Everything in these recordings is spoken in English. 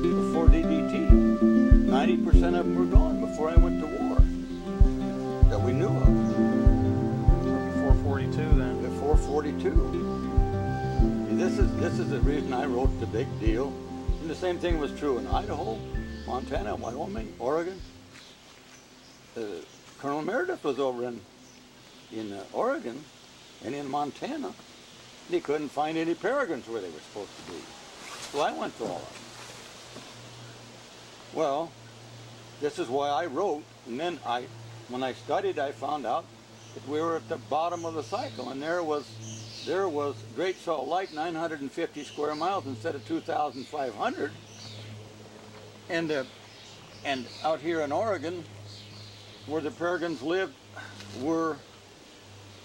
before DDT. 90% of them were gone before I went to war that we knew of. Before 42 then. Before 42. This is the reason I wrote the big deal. And the same thing was true in Idaho, Montana, Wyoming, Oregon. Colonel Meredith was over in Oregon and in Montana. They couldn't find any peregrines where they were supposed to be. So I went to all of them. Well, this is why I wrote, and then when I studied, I found out that we were at the bottom of the cycle, and there was Great Salt Lake, 950 square miles instead of 2,500, and out here in Oregon, where the peregrines lived, were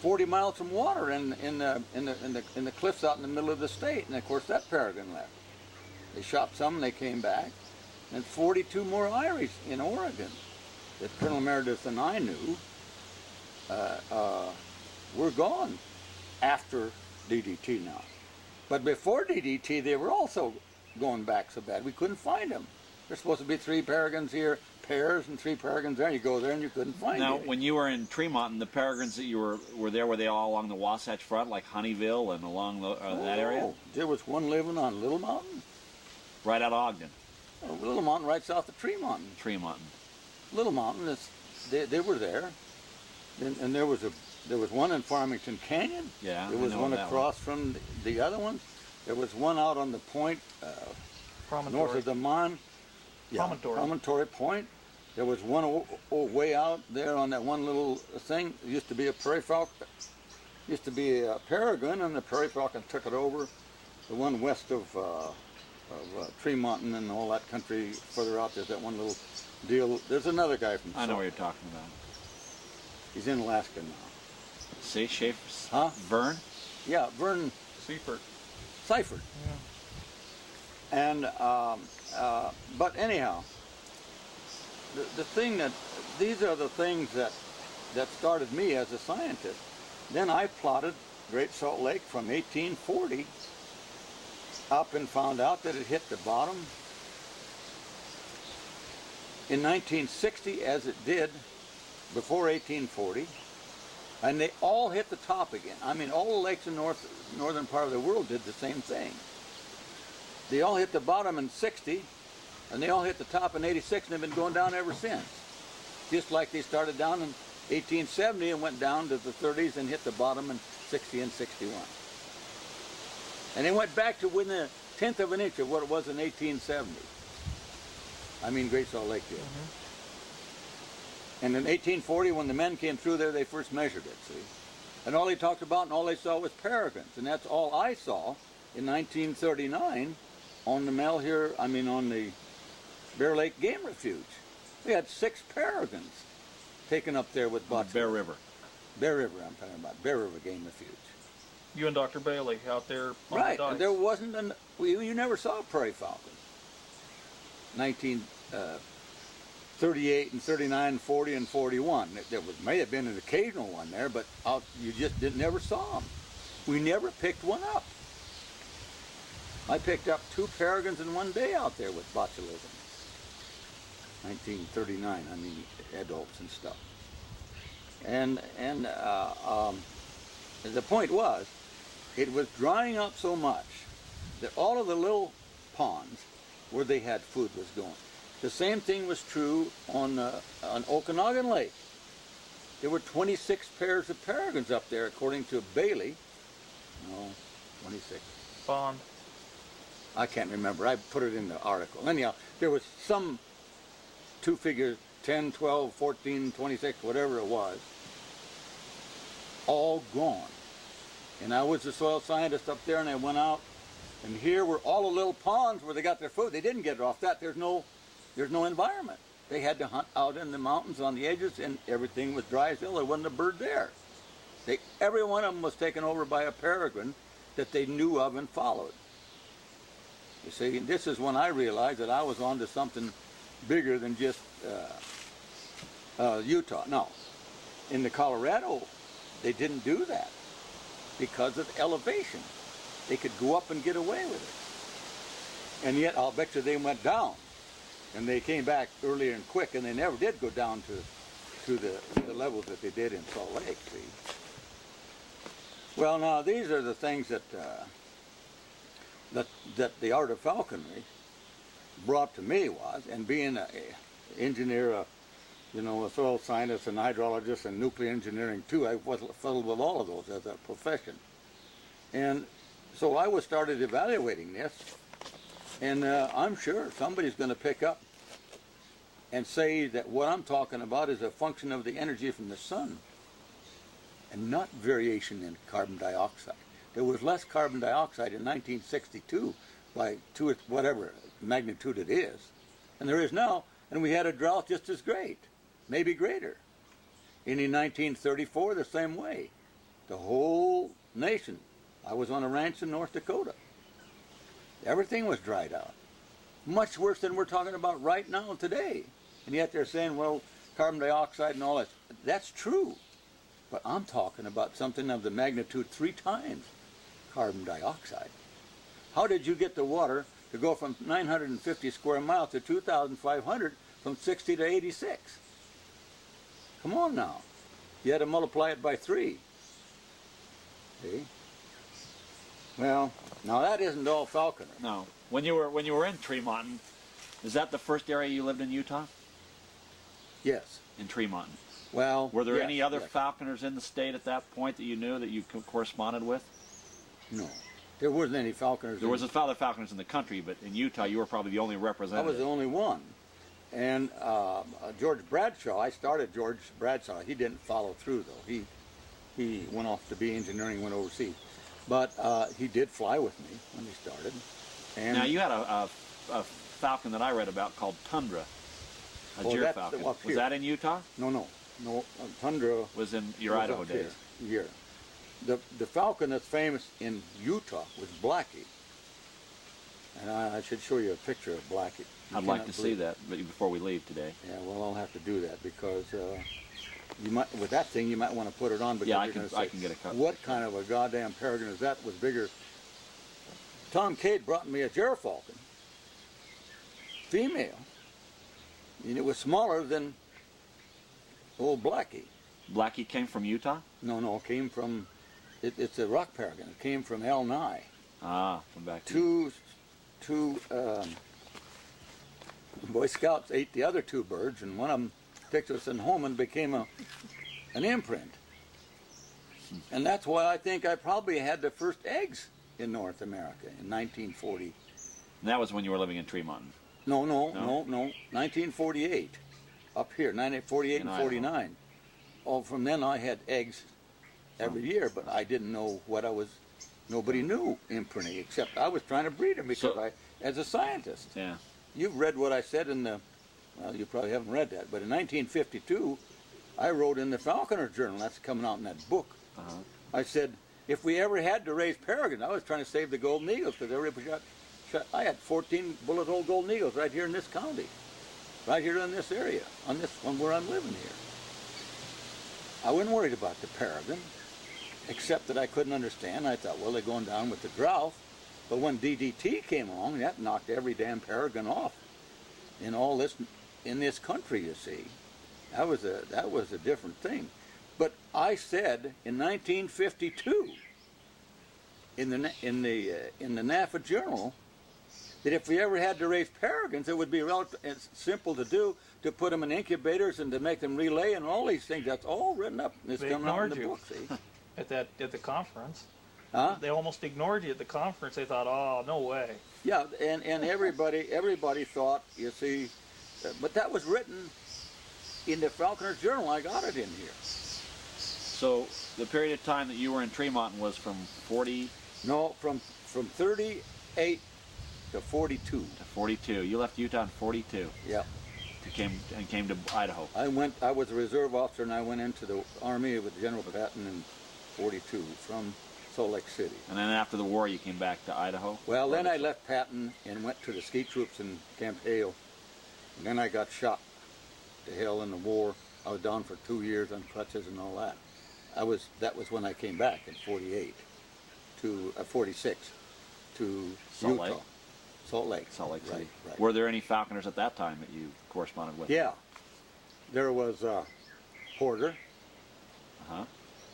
40 miles from water in the cliffs out in the middle of the state, and of course that peregrine left. They shot some, and they came back, and 42 more Irish in Oregon that Colonel Meredith and I knew were gone after DDT now. But before DDT, they were also going back so bad we couldn't find them. There's supposed to be 3 peregrines here, pairs, and 3 peregrines there. You go there and you couldn't find Now, any. when you were in Tremont, the peregrines that you were there, were they all along the Wasatch Front, like Honeyville and along that area? There was one living on Little Mountain. Right out of Ogden. Little Mountain, right south of Tremont. Tremont. Little Mountain, they were there. And there was one in Farmington Canyon. Yeah, there was one across from the other ones. There was one out on the point north of the Mon. Yeah, Promontory Point. There was one way out there on that one little thing. It used to be a prairie falcon. Used to be a peregrine, and the prairie falcon took it over. The one west of Tremont and all that country further out, there's that one little deal. There's another guy from I know what you're talking about. He's in Alaska now. See, Schaefer? Huh? Vern? Yeah, Vern Seifert. Seifert. Yeah. And, but anyhow, the thing these are the things that started me as a scientist. Then I plotted Great Salt Lake from 1840 up and found out that it hit the bottom in 1960 as it did before 1840, and they all hit the top again. I mean, all the lakes in northern part of the world did the same thing. They all hit the bottom in 60, and they all hit the top in 86, and they've been going down ever since. Just like they started down in 1870 and went down to the 30s and hit the bottom in 60 and 61. And they went back to within a tenth of an inch of what it was in 1870. I mean, Great Salt Lake did. And in 1840, when the men came through there, they first measured it, see? And all they talked about and all they saw was peregrines. And that's all I saw in 1939 on the Malheur, on the Bear Lake Game Refuge. We had 6 peregrines taken up there with botulism. Bear River. Bear River, I'm talking about. Bear River Game Refuge. You and Dr. Bailey out there on Right, the dikes. and there wasn't, you never saw a prairie falcon. 1938 and 39 and 40 and 41. There may have been an occasional one there, but you just never saw them. We never picked one up. I picked up 2 peregrines in one day out there with botulism. 1939, adults and stuff. And the point was, it was drying up so much that all of the little ponds where they had food was going. The same thing was true on Okanagan Lake. There were 26 pairs of peregrines up there, according to Bailey. No, 26. Bond. I can't remember. I put it in the article. Anyhow, there was some 2 figures, 10, 12, 14, 26, whatever it was, all gone. And I was a soil scientist up there, and I went out, and here were all the little ponds where they got their food. They didn't get it off that. There's no environment. They had to hunt out in the mountains on the edges, and everything was dry as hell. There wasn't a bird there. Every one of them was taken over by a peregrine that they knew of and followed. You see, and this is when I realized that I was onto something bigger than just Utah. No, in the Colorado, they didn't do that because of elevation. They could go up and get away with And yet I'll bet you they went down. And they came back earlier and quick, and they never did go down to the levels that they did in Salt Lake, see. Well, now these are the things that that the art of falconry brought to me was, and being an engineer, you know, a soil scientist and hydrologist and nuclear engineering too, I was filled with all of those as a profession. And so I was started evaluating this, and I'm sure somebody's going to pick up and say that what I'm talking about is a function of the energy from the sun and not variation in carbon dioxide. There was less carbon dioxide in 1962 by whatever magnitude it is, and there is now, and we had a drought just as great, maybe greater. And in 1934, the same way. The whole nation, I was on a ranch in North Dakota. Everything was dried out. Much worse than we're talking about right now today. And yet they're saying, well, carbon dioxide and all that. That's true. But I'm talking about something of the magnitude 3 times carbon dioxide. How did you get the water to go from 950 square miles to 2,500 from 60 to 86? Come on now. You had to multiply it by 3. See? Well, now that isn't all falconry. No. When you were in Tremonton, is that the first area you lived in Utah? Yes. In Tremonton. Well, were there yes, any other yes. falconers in the state at that point that you knew that you corresponded with? No. There wasn't any falconers. There was other falconers in the country, but in Utah you were probably the only I representative. was the only one. And George Bradshaw, I started George Bradshaw. He didn't follow through, though. He went off to be engineering, went overseas. But he did fly with me when he started. And now, you had a falcon that I read about called Tundra, a gyr falcon. Was that in Utah? No. Tundra was in your Idaho days. Here. The falcon that's famous in Utah was Blackie. And I should show you a picture of Blackie. I'd like to see that before we leave today. Yeah, well, I'll have to do that because you might, with that thing, you might want to put it on. Because yeah, I can get a cut. What kind of a goddamn peregrine is that? Was bigger. Tom Cade brought me a gerfalcon, female, and it was smaller than old Blackie. Blackie came from Utah? No, it came from. It's a rock peregrine. It came from El Nye. Ah, from back. Two Boy Scouts ate the other 2 birds, and one of them picked us in home and became an imprint. And that's why I think I probably had the first eggs in North America in 1940. And that was when you were living in Tremonton? No. 1948. Up here, 1948 and 49. Oh, from then I had eggs every year, but I didn't know what I was. Nobody knew imprinting, except I was trying to breed them because as a scientist. Yeah. You've read what I said in the, well, you probably haven't read that, but in 1952, I wrote in the Falconer Journal, that's coming out in that book. I said, if we ever had to raise peregrine, I was trying to save the golden eagles because everybody shot. I had 14 bullet hole golden eagles right here in this county, right here in this area, on this one where I'm living here. I wasn't worried about the peregrine, except that I couldn't understand. I thought, well, they're going down with the drought. But when DDT came along, that knocked every damn peregrine off in all this, in this country, you see. That was a different thing. But I said in 1952 in the NAFA Journal that if we ever had to raise peregrines, it would be it's simple to do, to put them in incubators and to make them relay and all these things. That's all written up. It's coming out in the book, see. At the conference. Huh? They almost ignored you at the conference. They thought, oh, no way. Yeah, and everybody thought, you see, but that was written in the Falconer's Journal. I got it in here. So the period of time that you were in Tremonton was from 40? No, from 38 to 42. To 42. You left Utah in 42. Yeah. And came to Idaho. I was a reserve officer, and I went into the Army with General Patton in 42 from Salt Lake City. And then after the war, you came back to Idaho? Well, then I left Patton and went to the ski troops in Camp Hale. And then I got shot to hell in the war. I was down for 2 years on crutches and all that. That was when I came back in 46 to Salt Utah. Lake? Salt Lake. Salt Lake City. Right, right. Were there any falconers at that time that you corresponded with? Yeah. There was Porter. Uh-huh.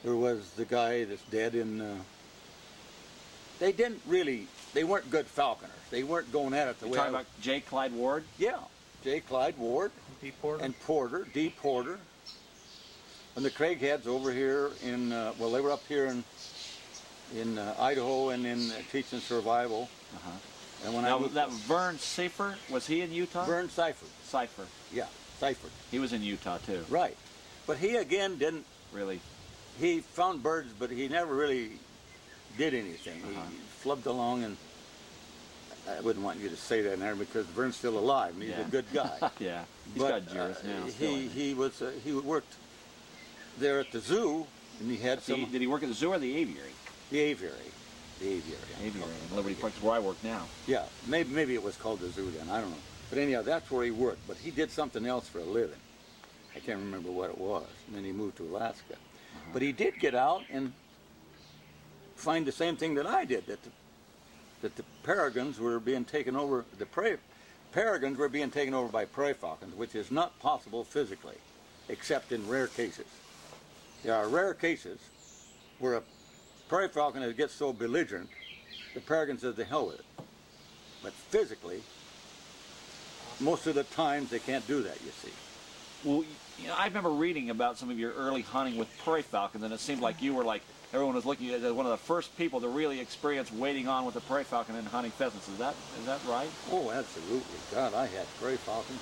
There was the guy that's dead in... they weren't good falconers. They weren't going at it the You way talking about J. Clyde Ward? Yeah. J. Clyde Ward D. Porter. and Porter, D. Porter. And the Craigheads over here in, well, they were up here in Idaho and in teaching survival. Uh-huh. And when Now, I moved, that Vern Seifert, was he in Utah? Vern Seifert. Seifert. Yeah, Seifert. He was in Utah, too. Right. But he, again, didn't, Really? he found birds, but he never really did anything. Uh-huh. He flubbed along, and I wouldn't want you to say that in there because Vern's still alive, and he's Yeah. a good guy. Yeah. He's But got Juris now. still, I think. he worked there at the zoo, and he had Did some he work at the zoo or the aviary? the aviary, the aviary. Aviary in Liberty Park, where I work now. Yeah, maybe it was called the zoo then. I don't know. But anyhow, that's where he worked. But he did something else for a living. I can't remember what it was. And then he moved to Alaska. But he did get out and find the same thing that I did, that the peregrines were being taken over. Peregrines were being taken over by prairie falcons, which is not possible physically, except in rare cases. There are rare cases where a prairie falcon gets so belligerent, the peregrine says the hell with it. But physically, most of the times they can't do that, you see. Well, you know, I remember reading about some of your early hunting with prairie falcons, and it seemed like you were like, everyone was looking at you as one of the first people to really experience wading on with a prairie falcon and hunting pheasants. Is that right? Oh, absolutely. God, I had prairie falcons.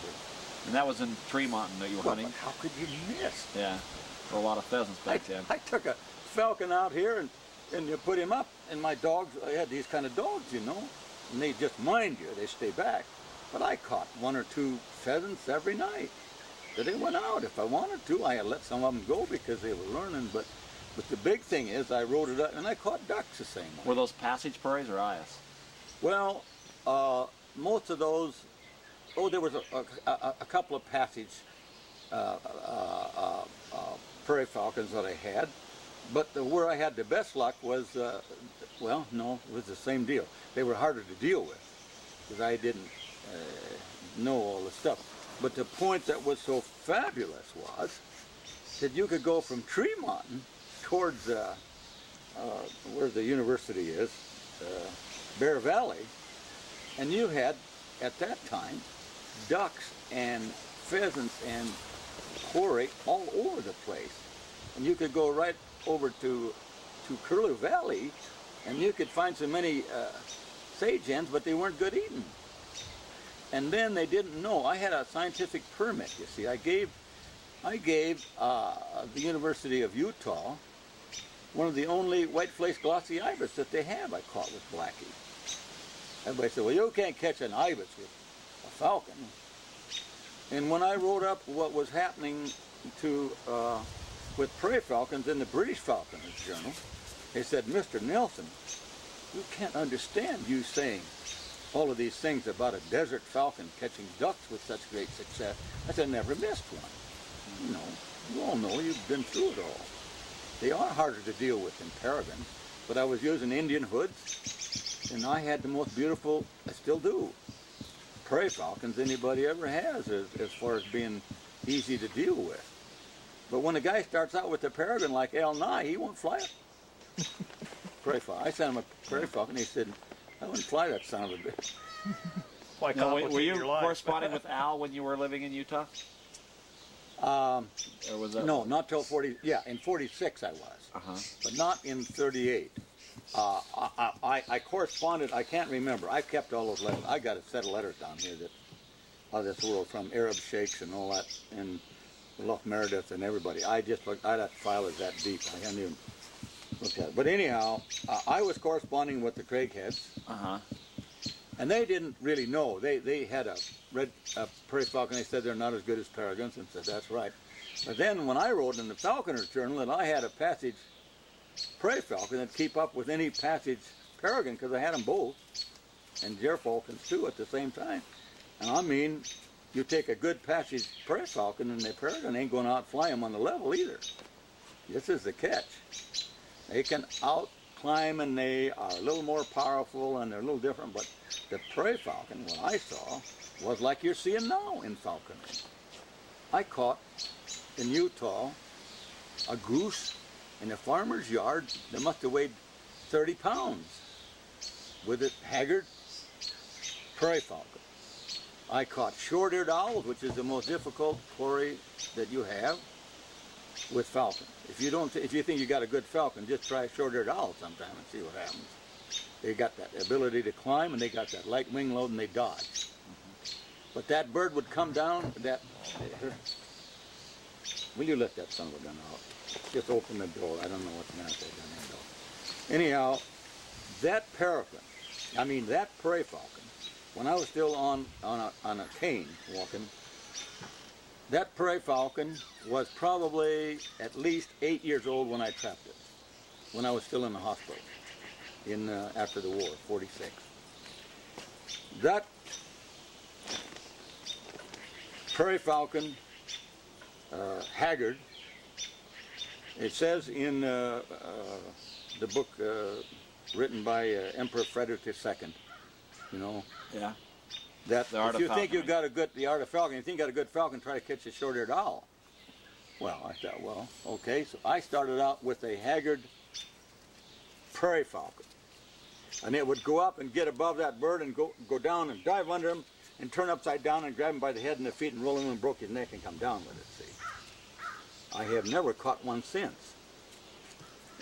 And that was in Tremont that you were Well, hunting? how could you miss? Yeah. There were a lot of pheasants back then. I took a falcon out here and you put him up, and my dogs, I had these kind of dogs, you know, and they just mind you, they stay back. But I caught 1 or 2 pheasants every night. So they went out. If I wanted to, I had let some of them go because they were learning, but the big thing is I rode it up, and I caught ducks the same way. Were those passage prairies or eyas? Well, most of those, there was a couple of passage prairie falcons that I had, but where I had the best luck was, well, no, it was the same deal. They were harder to deal with because I didn't know all the stuff. But the point that was so fabulous was that you could go from Tremont towards where the university is, Bear Valley, and you had, at that time, ducks and pheasants and quarry all over the place. And you could go right over to Curlew Valley, and you could find so many sage hens, but they weren't good eating. And then they didn't know. I had a scientific permit, you see. I gave the University of Utah one of the only white-faced glossy ibis that they have I caught with Blackie. Everybody said, well, you can't catch an ibis with a falcon. And when I wrote up what was happening with prairie falcons in the British Falconers Journal, they said, Mr. Nelson, you can't understand you saying all of these things about a desert falcon catching ducks with such great success. I said, never missed one. You know, you all know, you've been through it all. They are harder to deal with than peregrines, but I was using Indian hoods, and I had the most beautiful, I still do, prairie falcons anybody ever has as far as being easy to deal with. But when a guy starts out with a peregrine like Al Nye, he won't fly it. Prairie falcon. I sent him a prairie falcon, he said, I wouldn't fly that son of a bitch. Why Now, complicate were you your life? corresponding with Al when you were living in Utah? Or was that... No, not till 40, yeah, in 46 I was, Uh-huh. but not in 38. I corresponded, I can't remember, I kept all those letters. I got a set of letters down here that, of this world, from Arab sheikhs and all that, and Loch Meredith and everybody. I just looked, that file is that deep, I hadn't even looked at it. But anyhow, I was corresponding with the Craigheads, Uh-huh. and they didn't really know. They had a prairie falcon. They said they're not as good as peregrines, and said that's right. But then when I wrote in the Falconer's Journal that I had a passage prairie falcon that'd keep up with any passage peregrine, because I had them both, and gerfalcons too at the same time. And I mean, you take a good passage prairie falcon, and the peregrine ain't going to outfly them on the level either. This is the catch. They can out climb, and they are a little more powerful, and they're a little different, but the prairie falcon, what I saw, was like you're seeing now in falconry. I caught in Utah a goose in a farmer's yard that must have weighed 30 pounds with a haggard prairie falcon. I caught short-eared owls, which is the most difficult quarry that you have, with falcon. If you think you got a good falcon, just try a short-eared owl sometime and see what happens. They got that ability to climb, and they got that light wing load, and they dodge. But that bird would come down. Will you let that son of a gun out? Just open the door. I don't know what's going to happen. Anyhow, that peregrine, that prairie falcon, when I was still on a cane walking, that prairie falcon was probably at least 8 years old when I trapped it, when I was still in the hospital after the war, 46. That prairie falcon, haggard, it says in the book written by Emperor Frederick II, Yeah. that if you think you've got the art of falcon, you think you got a good falcon, try to catch a short-eared owl. Well, I thought, well, okay, so I started out with a haggard prairie falcon. And it would go up and get above that bird and go down and dive under him and turn upside down and grab him by the head and the feet and roll him and broke his neck and come down with it, see. I have never caught one since.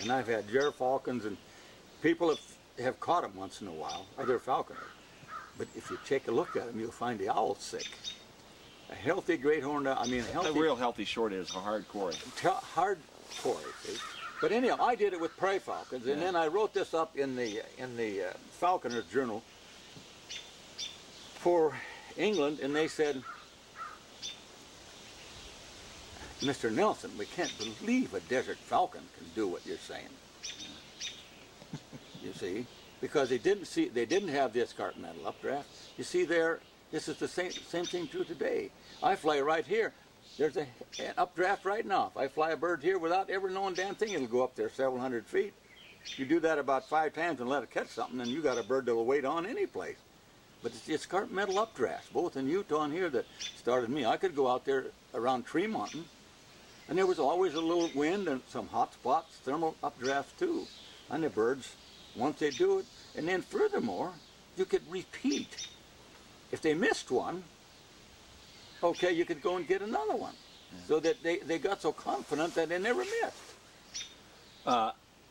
And I've had gerfalcons, and people have caught them once in a while, other falconers. But if you take a look at them, you'll find the owl sick. A healthy great horned owl, A real healthy short is a hard quarry. Hard quarry, see. But anyhow, I did it with prairie falcons, and then I wrote this up in the Falconer's Journal for England, and they said, Mr. Nelson, we can't believe a desert falcon can do what you're saying. You see, because they didn't have the escarpmental updraft. You see there, this is the same thing true today. I fly right here. There's an updraft right now. If I fly a bird here without ever knowing damn thing, it'll go up there several hundred feet. You do that about 5 times and let it catch something, and you got a bird that'll wait on any place. But it's the escarpmental updrafts, both in Utah and here, that started me. I could go out there around Tremont, and there was always a little wind and some hot spots, thermal updrafts too. And the birds, once they do it, and then furthermore, you could repeat. If they missed one, okay, you could go and get another one. Yeah. So that they got so confident that they never missed.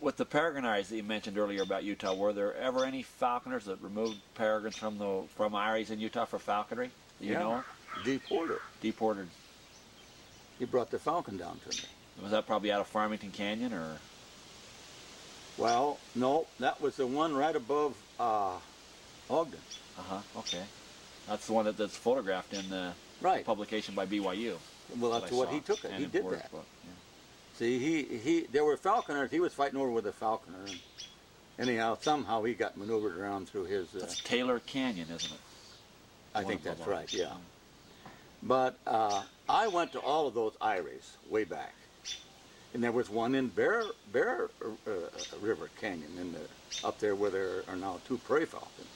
With the peregrine eyes that you mentioned earlier about Utah, were there ever any falconers that removed peregrines from eyries in Utah for falconry? Do you know? D. Porter. D. Porter. He brought the falcon down to me. Was that probably out of Farmington Canyon, or? Well, no, that was the one right above Ogden. Okay. That's the one that's photographed in the publication by BYU. Well, that's what he took it. He did that. Book, yeah. See, there were falconers. He was fighting over with a falconer. And anyhow, somehow he got maneuvered around through his... That's Taylor Canyon, isn't it? I think that's right, yeah. But I went to all of those eyries way back. And there was one in Bear River Canyon, up there where there are now 2 prairie falcons.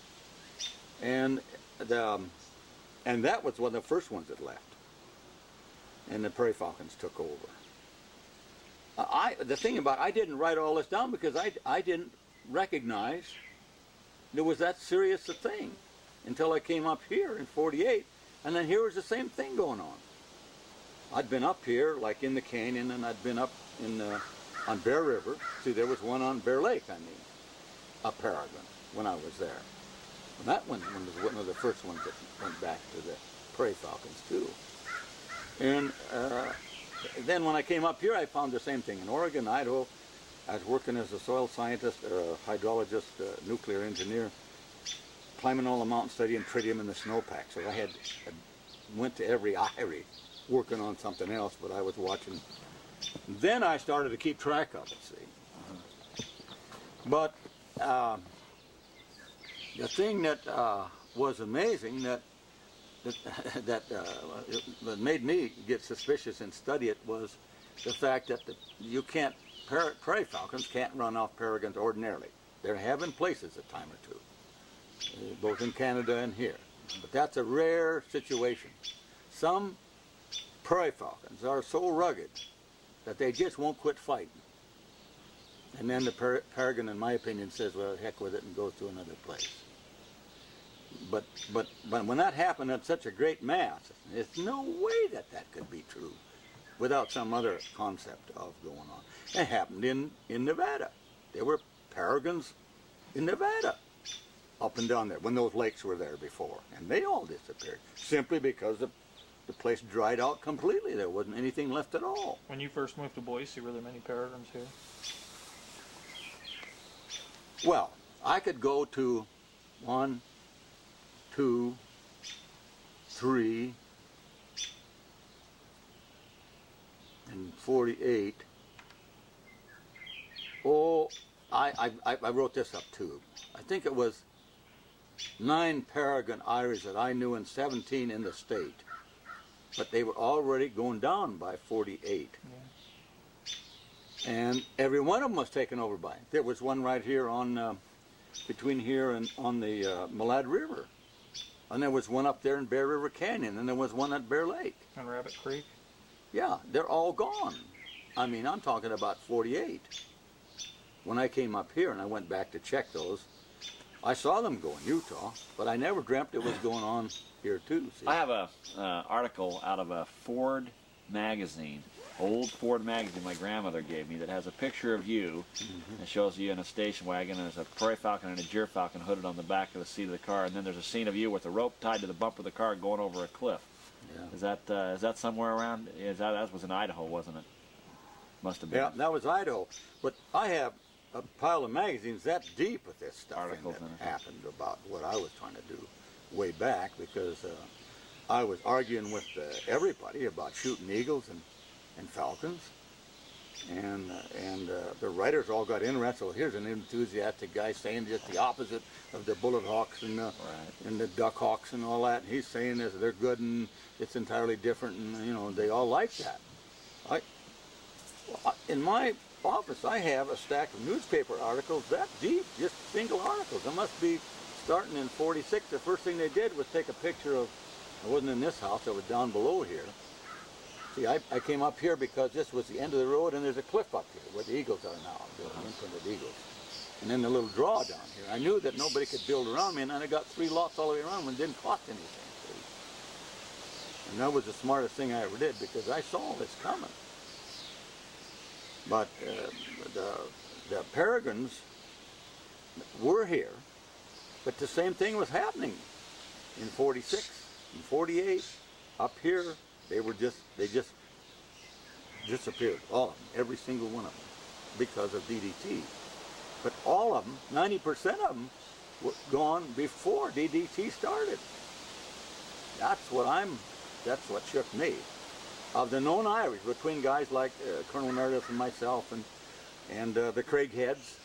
And that was one of the first ones that left. And the prairie falcons took over. The thing about I didn't write all this down because I didn't recognize there was that serious a thing until I came up here in '48, and then here was the same thing going on. I'd been up here, like in the canyon, and I'd been up on Bear River. See, there was one on Bear Lake, a peregrine, when I was there. And that one was one of the first ones that went back to the prairie falcons, too. And then when I came up here, I found the same thing. In Oregon, Idaho, I was working as a soil scientist, hydrologist, nuclear engineer, climbing all the mountains, studying tritium in the snowpack. So I went to every eyrie working on something else, but I was watching. Then I started to keep track of it, see. But the thing that was amazing that made me get suspicious and study it was the fact that prairie falcons can't run off peregrines ordinarily. They have in places a time or two. both in Canada and here. But that's a rare situation. Some prairie falcons are so rugged that they just won't quit fighting. And then the peregrine, in my opinion, says, well, heck with it, and goes to another place. But when that happened at such a great mass, there's no way that that could be true without some other concept of going on. It happened in Nevada. There were peregrines in Nevada up and down there when those lakes were there before. And they all disappeared simply because the place dried out completely. There wasn't anything left at all. When you first moved to Boise, were there many peregrines here? Well, I could go to 1, 2, 3, and 48. Oh, I wrote this up too. I think it was 9 peregrine eyries that I knew and 17 in the state. But they were already going down by 48. Yeah. And every one of them was taken over by. There was one right here on, between here and on the Malad River. And there was one up there in Bear River Canyon, and there was one at Bear Lake. On Rabbit Creek? Yeah, they're all gone. I mean, I'm talking about 48. When I came up here and I went back to check those, I saw them go in Utah, but I never dreamt it was going on here too. See? I have a article out of a Ford magazine, old Ford magazine my grandmother gave me, that has a picture of you. It shows you in a station wagon, and there's a prairie falcon and a gyr falcon hooded on the back of the seat of the car, and then there's a scene of you with a rope tied to the bumper of the car going over a cliff. Yeah. Is that somewhere around? That was in Idaho, wasn't it? Must have been. Yeah, that was Idaho. But I have a pile of magazines that deep with this stuff Articles that happened about what I was trying to do way back, because I was arguing with everybody about shooting eagles and falcons, and the writers all got interested. Well, here's an enthusiastic guy saying just the opposite of the bullet hawks and the duck hawks and all that. And he's saying this, they're good and it's entirely different, and you know, they all like that. In my office, I have a stack of newspaper articles that deep, just single articles. It must be starting in 46. The first thing they did was take a picture of, I wasn't in this house, I was down below here. See, I came up here because this was the end of the road, and there's a cliff up here where the eagles are now, the imprinted eagles. And then the little draw down here. I knew that nobody could build around me, and I got 3 lots all the way around and it didn't cost anything. See? And that was the smartest thing I ever did, because I saw this coming. But the peregrines were here, but the same thing was happening in 46, in 48, up here. They just disappeared, all of them, every single one of them, because of DDT. But all of them, 90% of them, were gone before DDT started. That's what shook me. Of the known Irish, between guys like Colonel Meredith and myself and the Craigheads,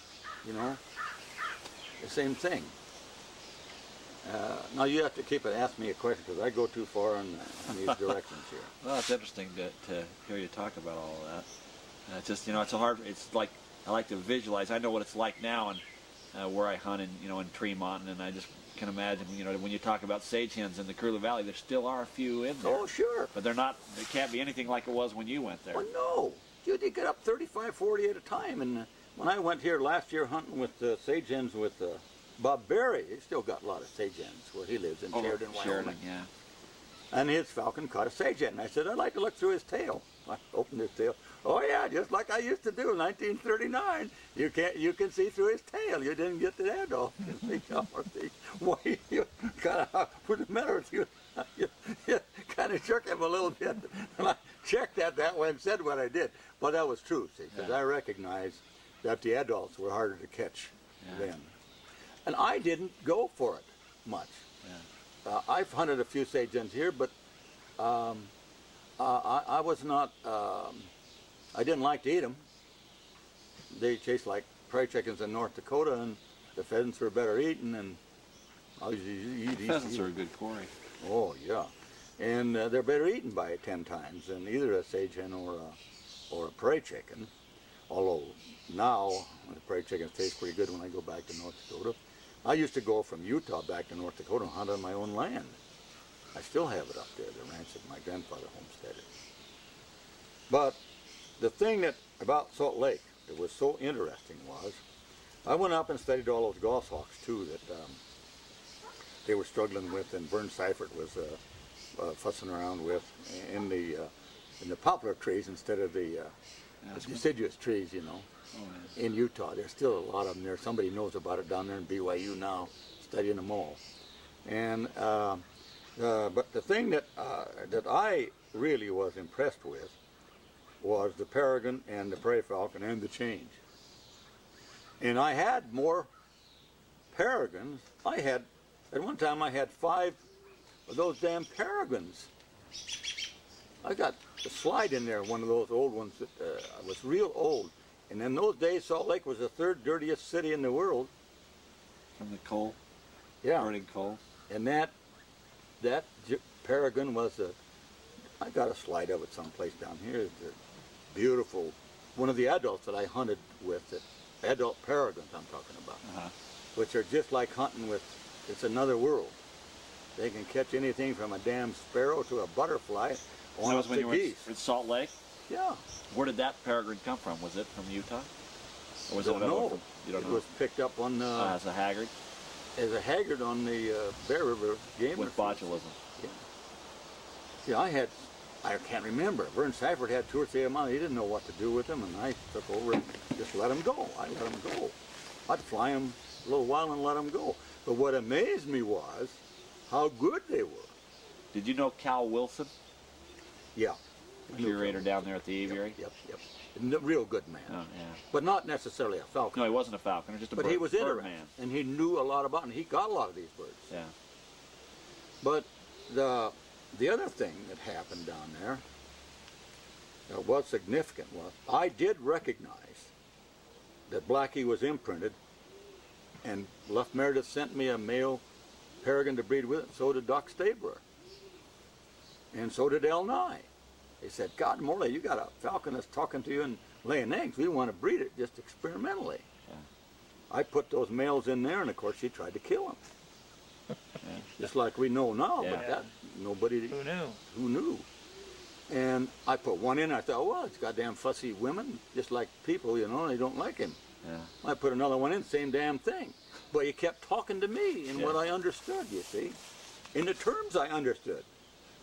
you know, the same thing. Now you have to ask me a question, because I go too far in these directions here. Well, it's interesting to hear you talk about all of that. It's just, you know, it's so hard. It's like, I like to visualize. I know what it's like now, and where I hunt in Tremont, and I just can imagine, you know, when you talk about sage hens in the Curlew Valley, there still are a few in there. Oh, sure. But they can't be anything like it was when you went there. Well, no. You get up 35, 40 at a time. And when I went here last year hunting with sage hens with Bob Berry, he still got a lot of sage hens where he lives in Sheridan, Wyoming. Sheridan, yeah. And his falcon caught a sage hen. I said, I'd like to look through his tail. I opened his tail. Oh yeah, just like I used to do in 1939. You can see through his tail. You didn't get the head off. Well, you kind of, what's the matter with you? You kind of shook him a little bit. And I checked that way and said what I did. But that was true, see, because I recognized that the adults were harder to catch then. And I didn't go for it much. Yeah. I've hunted a few sage hens here, but I was not, I didn't like to eat them. They taste like prairie chickens in North Dakota, and the pheasants were better eaten, and I was pheasants are a good quarry. Oh, yeah. And they're better eaten by 10 times than either a sage hen or a prairie chicken. Although now, the prairie chickens taste pretty good when I go back to North Dakota. I used to go from Utah back to North Dakota and hunt on my own land. I still have it up there, the ranch that my grandfather homesteaded. But the thing about Salt Lake that was so interesting was, I went up and studied all those goshawks too that they were struggling with, and Vern Seifert was fussing around with in the poplar trees instead of the deciduous trees, you know. Oh, yeah. In Utah, there's still a lot of them there. Somebody knows about it down there in BYU now, studying them all. And but the thing that I really was impressed with was the peregrine and the prairie falcon and the change. And I had more peregrines. At one time I had 5 of those damn peregrines. I got a slide in there, one of those old ones that was real old. And in those days, Salt Lake was the 3rd dirtiest city in the world. From the coal? Yeah. Burning coal? And that peregrine was I got a slide of it someplace down here. It's a beautiful, one of the adults that I hunted with, adult peregrines I'm talking about, which are just like hunting with, it's another world. They can catch anything from a damn sparrow to a butterfly on That was when to you were geese. in Salt Lake? Yeah. Where did that peregrine come from? Was it from Utah? Or was Don't it another know. one from, you don't It know? was picked up on As a haggard? as a haggard on the Bear River game With reserve. botulism. Yeah. See, I can't remember. Vern Seifert had 2 or 3 of them out. He didn't know what to do with them, and I took over and just let them go. I let them go. I'd fly them a little while and let them go. But what amazed me was how good they were. Did you know Cal Wilson, Yeah. the curator down there at the aviary? Yep. And a real good man. Oh, yeah. But not necessarily a falcon. No, he wasn't a falconer, just a But bird, he was bird interested, man. and he knew a lot about it, and he got a lot of these birds. Yeah. But the other thing that happened down there that was significant was I did recognize that Blackie was imprinted, and Bluff Meredith sent me a male peregrine to breed with it, and so did Doc Stabler. And so did El Nye. They said, God, Morley, you got a falcon that's talking to you and laying eggs. We want to breed it just experimentally. Yeah. I put those males in there, and of course she tried to kill them. Yeah. Just like we know now, Yeah. but that nobody Who knew? who knew. And I put one in, I thought, well, it's goddamn fussy women, just like people, you know, they don't like him. Yeah. I put another one in, same damn thing. But he kept talking to me in Yeah. what I understood, you see, in the terms I understood.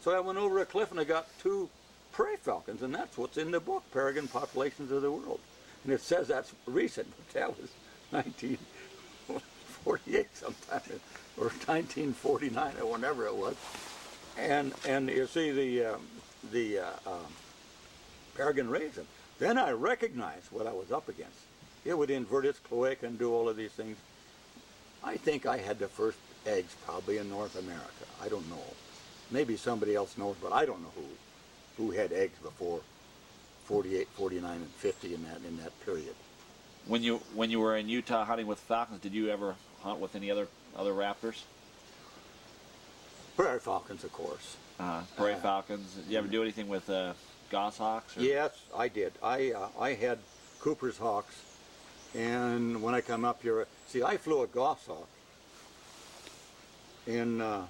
So I went over a cliff and I got 2 prairie falcons, and that's what's in the book, Peregrine Populations of the World. And it says that's recent, but that was 1948 sometime, or 1949, or whenever it was. And you see the peregrine raised them. Then I recognized what I was up against. It would invert its cloaca and do all of these things. I think I had the first eggs probably in North America. I don't know. Maybe somebody else knows, but I don't know who had eggs before 48, 49, and 50 in that period. When you were in Utah hunting with falcons, did you ever hunt with any other raptors? Prairie falcons, of course. Prairie falcons. Did you ever do anything with goshawks? Or? Yes, I did. I had Cooper's hawks, and when I come up here, see, I flew a goshawk in the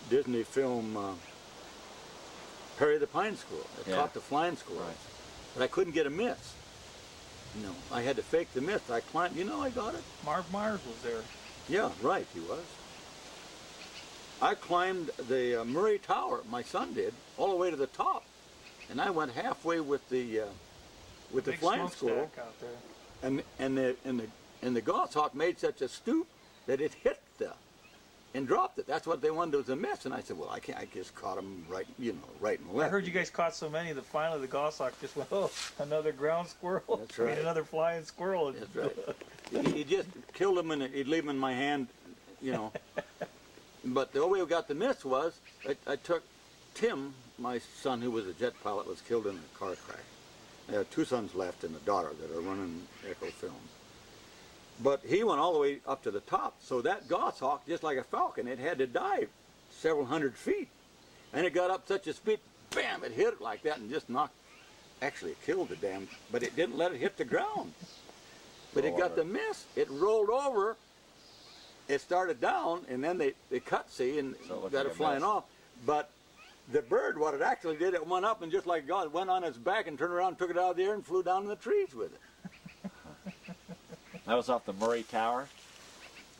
Disney film Perry the Pine Squirrel. I Yeah. caught the flying squirrel, Right. but I couldn't get a miss. You know, I had to fake the miss. I climbed. You know, I got it. Marv Myers was there. Yeah, right. He was. I climbed the Murray Tower. My son did all the way to the top, and I went halfway with the Big flying squirrel. smokestack out there. And the goshawk made such a stoop that it hit and dropped it. That's what they wanted was a miss. And I said, well, I can't. I just caught him right, right and I left. heard you guys caught so many that finally the goshawk just went, oh, another ground squirrel. That's I mean, right. another flying squirrel. That's right. He just killed him and he'd leave him in my hand, you know. But the way we got the miss was I took Tim, my son, who was a jet pilot, was killed in a car crash. I have 2 sons left and a daughter that are running Echo Films. But he went all the way up to the top, so that goshawk, just like a falcon, it had to dive several hundred feet. And it got up such a speed, bam, it hit it like that and just knocked, actually it killed the damn, but it didn't let it hit the ground. But it roll got over. the miss. It rolled over. It started down, and then they cut, see, and So it looked got like it a flying miss. off. But the bird, what it actually did, it went up and just like God, went on its back and turned around, took it out of the air, and flew down in the trees with it. That was off the Murray Tower.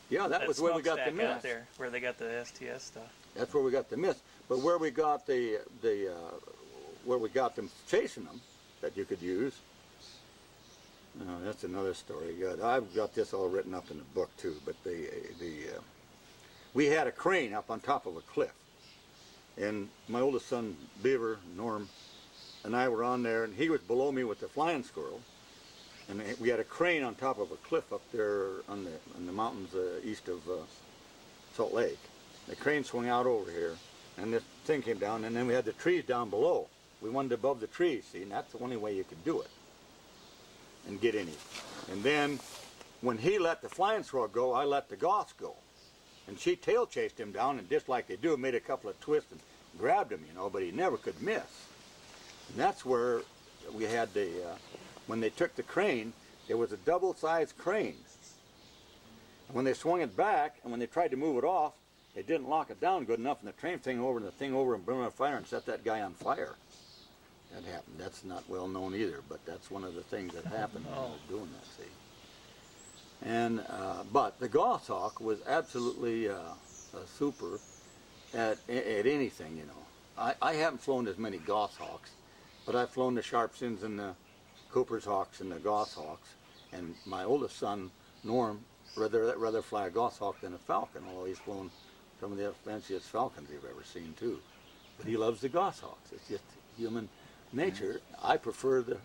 Yeah, that was where we got the smokestack out miss. there, where they got the STS stuff. That's where we got the miss. But where we got where we got them chasing them, that you could use. That's another story. God, I've got this all written up in the book too. But we had a crane up on top of a cliff, and my oldest son Beaver, Norm, and I were on there, and he was below me with the flying squirrel, and we had a crane on top of a cliff up there on the mountains east of Salt Lake. The crane swung out over here, and this thing came down, and then we had the trees down below. We wanted above the trees, see, and that's the only way you could do it and get any. And then when he let the flying squirrel go, I let the goss go. And she tail chased him down, and just like they do, made a couple of twists and grabbed him, but he never could miss. And that's where we had when they took the crane, it was a double-sized crane. And when they swung it back, and when they tried to move it off, they didn't lock it down good enough, and the train thing over and burned on fire and set that guy on fire. That happened. That's not well known either, but that's one of the things that happened when I was doing that, see. And, but the goshawk was absolutely super at anything, I haven't flown as many goshawks, but I've flown the Sharpsons and the Cooper's Hawks and the goshawks, and my oldest son, Norm, rather fly a goshawk than a falcon, although he's flown some of the fanciest falcons you've ever seen too. But he loves the goshawks. It's just human nature. I prefer the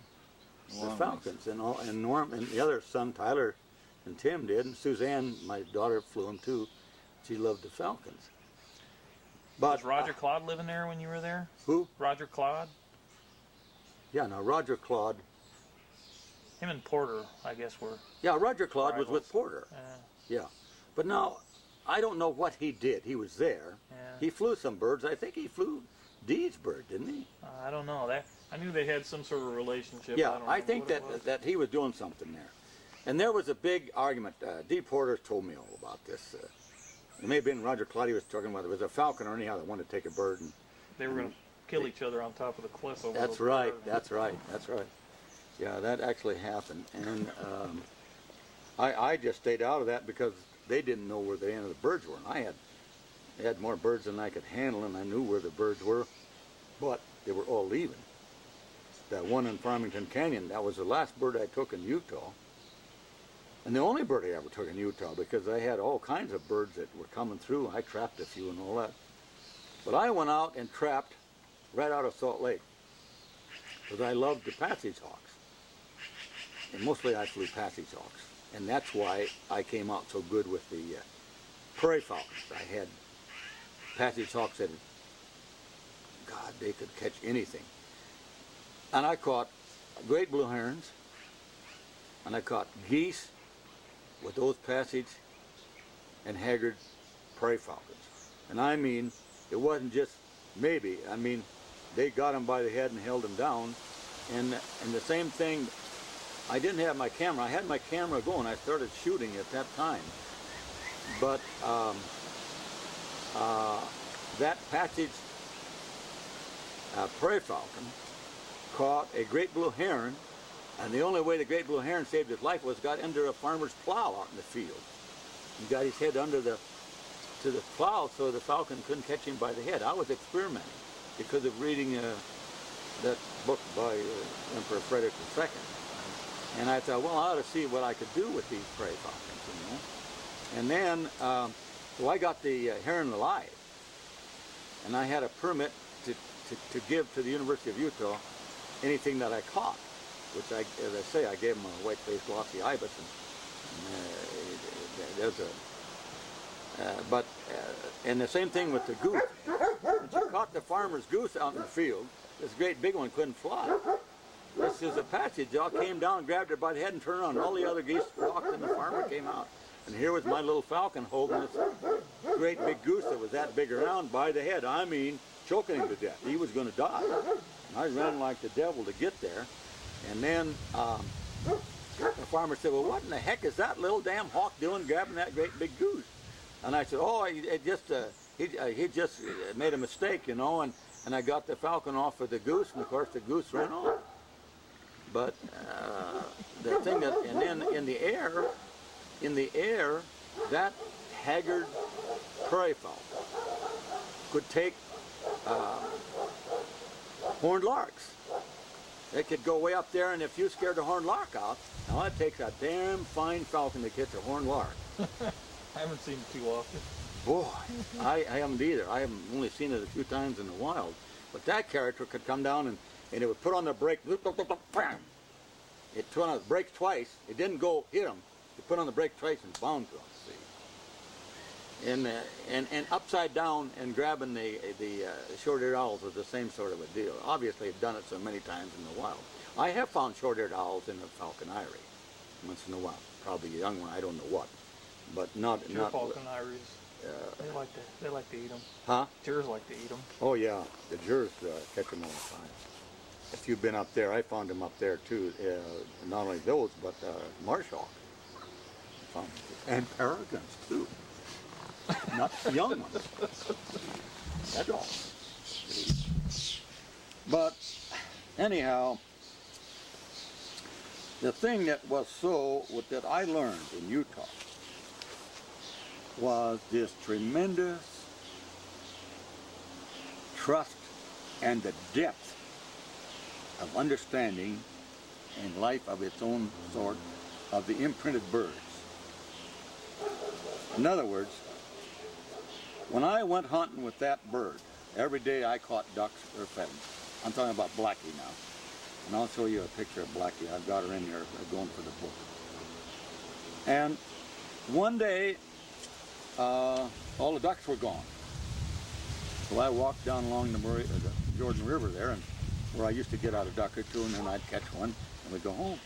falcons, and Norm and the other son, Tyler, and Tim did, and Suzanne, my daughter, flew them too. She loved the falcons. But Was Roger Claude living there when you were there? who? Roger Claude? Yeah, now Roger Claude. Him and Porter, I guess, were. Yeah, Roger Claude was Rivals. with Porter. Yeah, but now I don't know what he did. He was there. Yeah. He flew some birds. I think he flew Dee's bird, didn't he? I don't know. I knew they had some sort of relationship. Yeah, don't I remember think what it was. that he was doing something there. And there was a big argument. Dee Porter told me all about this. It may have been Roger Claude he was talking about. It was a falcon or anyhow that wanted to take a bird. And They were going to kill each other on top of the cliff over that's those right. birds. That's right. That's right. Yeah, that actually happened. And I just stayed out of that because they didn't know where the end of the birds were. And I had more birds than I could handle, and I knew where the birds were, but they were all leaving. That one in Farmington Canyon, that was the last bird I took in Utah. And the only bird I ever took in Utah, because I had all kinds of birds that were coming through. I trapped a few and all that. But I went out and trapped right out of Salt Lake because I loved the Passage Hawks. And mostly I flew Passage Hawks. And that's why I came out so good with the prairie falcons. I had Passage Hawks that, God, they could catch anything. And I caught great blue herons, and I caught geese with those Passage and Haggard prairie falcons. And I mean, it wasn't just maybe. I mean, they got them by the head and held them down. And the same thing, I didn't have my camera. I had my camera going. I started shooting at that time. But that Passage prairie falcon caught a great blue heron, and the only way the great blue heron saved his life was got under a farmer's plow out in the field. He got his head under the plow so the falcon couldn't catch him by the head. I was experimenting because of reading that book by Emperor Frederick II. And I thought, well, I ought to see what I could do with these prairie falcons, And then, so I got the heron alive, and I had a permit to give to the University of Utah anything that I caught, which as I say, I gave them a white-faced glossy ibis, and the same thing with the goose. When you caught the farmer's goose out in the field, this great big one couldn't fly. This is a Passage Hawk came down, grabbed it by the head, and turned around. And all the other geese walked, and the farmer came out. And here was my little falcon holding this great big goose that was that big around by the head. I mean, choking him to death. He was going to die. And I ran like the devil to get there. And then The farmer said, well, what in the heck is that little damn hawk doing grabbing that great big goose? And I said, oh, he just made a mistake, you know, and I got the falcon off of the goose, and of course the goose ran off. But the thing that, and then in the air, that haggard prairie falcon could take horned larks. They could go way up there, and if you scared the horned lark out, now it takes a damn fine falcon to catch a horned lark. I haven't seen it too often. Boy, I haven't either. I haven't only seen it a few times in the wild. But that character could come down and it would put on the brake, bam! It put on the brake twice. It didn't go hit him. It put on the brake twice and bound to him. And upside down and grabbing the short-eared owls was the same sort of a deal. Obviously, I've done it so many times in the wild. I have found short-eared owls in the falcon eyrie once in a while. Probably a young one, I don't know what, but not. Falcon iris. They like to eat them. Huh? Jurors like to eat them. Oh yeah, the jurors catch them all the time. If you've been up there, I found them up there too. Not only those, but marsh hawk. And peregrines too. Not young ones. That's all. But anyhow, the thing that I learned in Utah was this tremendous trust and the depth of understanding in life of its own sort of the imprinted birds. In other words, when I went hunting with that bird, every day I caught ducks or fed them. I'm talking about Blackie now. And I'll show you a picture of Blackie. I've got her in here going for the book. And one day, all the ducks were gone. So I walked down along the Jordan River there, and where I used to get out a duck or two, and then I'd catch one, and we'd go home.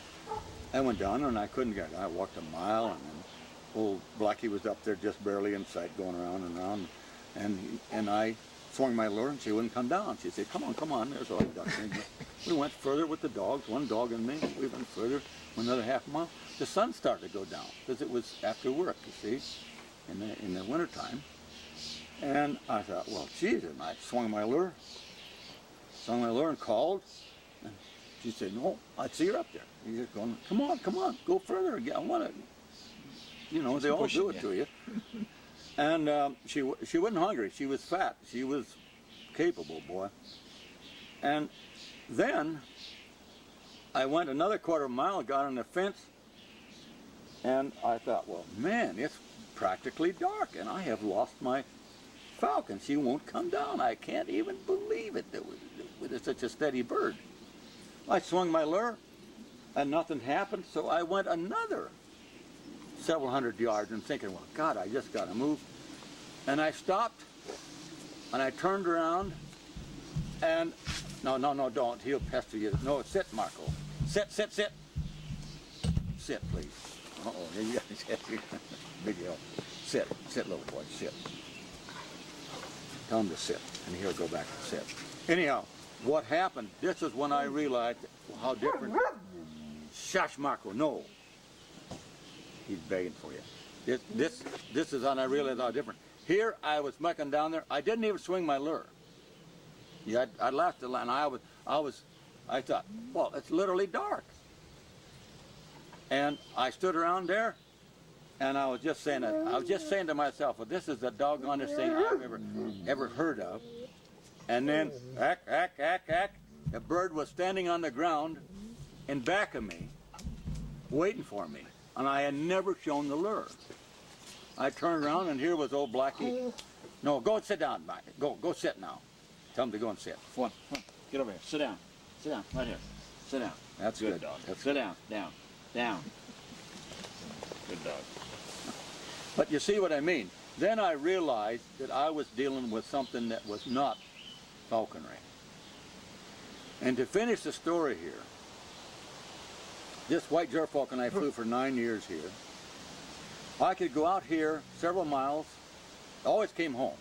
I went down and I couldn't get it. I walked a mile, and then old Blackie was up there just barely in sight, going around and around, and I swung my lure, and she wouldn't come down. She said, come on, there's all the ducks. We went further with the dogs, one dog and me. We went further, another half mile. The sun started to go down, because it was after work, you see, in the wintertime. And I thought, well, geez, and I swung my lure and called. And she said, no, I see her up there. You're just going, come on, go further again. I want to, you know, they all do it to you. And she wasn't hungry. She was fat. She was capable, boy. And then I went another quarter mile, got on the fence, and I thought, well, man, it's practically dark, and I have lost my falcon. She won't come down. I can't even believe it. With such a steady bird. I swung my lure, and nothing happened, so I went another several hundred yards and thinking, well, God, I just got to move. And I stopped, and I turned around, and no, don't. He'll pester you. No, sit, Marco. Sit. Sit, please. Uh-oh, you got big help. Sit, little boy, sit. Tell him to sit, and he'll go back and sit. Anyhow, what happened, this is when I realized how different. Shush, Marco, no. He's begging for you. This is when I realized how different. Here, I was mucking down there. I didn't even swing my lure. Yeah, I left the line. I thought, well, it's literally dark. And I stood around there, and I was just saying to myself, well, this is the doggonest thing I've ever heard of. And then, the bird was standing on the ground in back of me, waiting for me. And I had never shown the lure. I turned around, and here was old Blackie. No, go and sit down, Blackie. Go sit now. Tell him to go and sit. Come on, get over here. Sit down, right here. Sit down. That's good, dog. Sit down, down. Good dog. But you see what I mean? Then I realized that I was dealing with something that was not falconry. And to finish the story here, this white gerfalcon I flew for 9 years here. I could go out here several miles, always came home.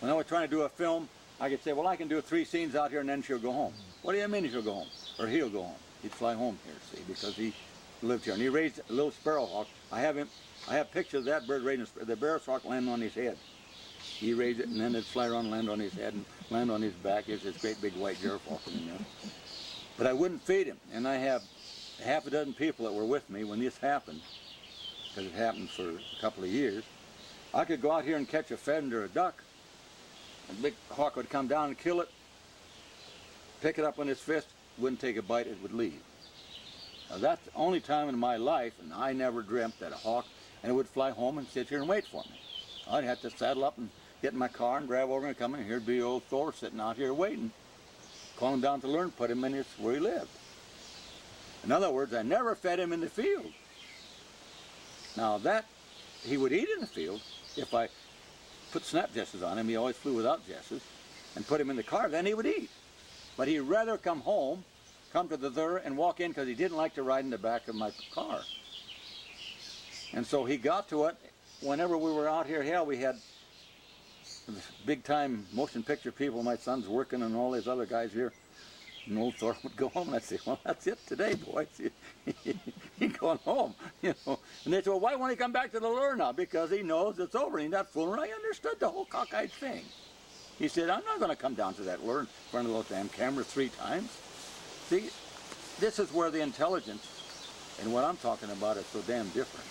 When I was trying to do a film, I could say, well, I can do 3 scenes out here and then she'll go home. What do you mean she'll go home? Or he'll go home. He'd fly home here, see, because he lived here, and he raised a little sparrowhawk. I have pictures of that bird raising the sparrowhawk landing on his head. He raised it, and then it'd fly around and land on his head and land on his back. It's this great big white gerfalcon in there. But I wouldn't feed him, and I have half a dozen people that were with me when this happened, because it happened for a couple of years. I could go out here and catch a pheasant or a duck, and the big hawk would come down and kill it, pick it up in his fist, wouldn't take a bite, it would leave. Now that's the only time in my life, and I never dreamt that a hawk, and it would fly home and sit here and wait for me. I'd have to saddle up and get in my car and drive over and come in, and here'd be old Thor sitting out here waiting. Call him down to learn, put him in where he lived. In other words, I never fed him in the field. Now that, he would eat in the field if I put snap jesses on him. He always flew without jesses, and put him in the car, then he would eat. But he'd rather come home, come to the door and walk in, because he didn't like to ride in the back of my car. And so he got to it. Whenever we were out here, hell, we had big-time motion picture people. My son's working and all these other guys here. And old Thor would go home, and I'd say, well, that's it today, boys. He's going home, you know. And they said, well, why won't he come back to the lure now? Because he knows it's over. He's not fooling. I understood the whole cockeyed thing. He said, I'm not going to come down to that lure in front of those damn cameras 3 times. See, this is where the intelligence and what I'm talking about is so damn different.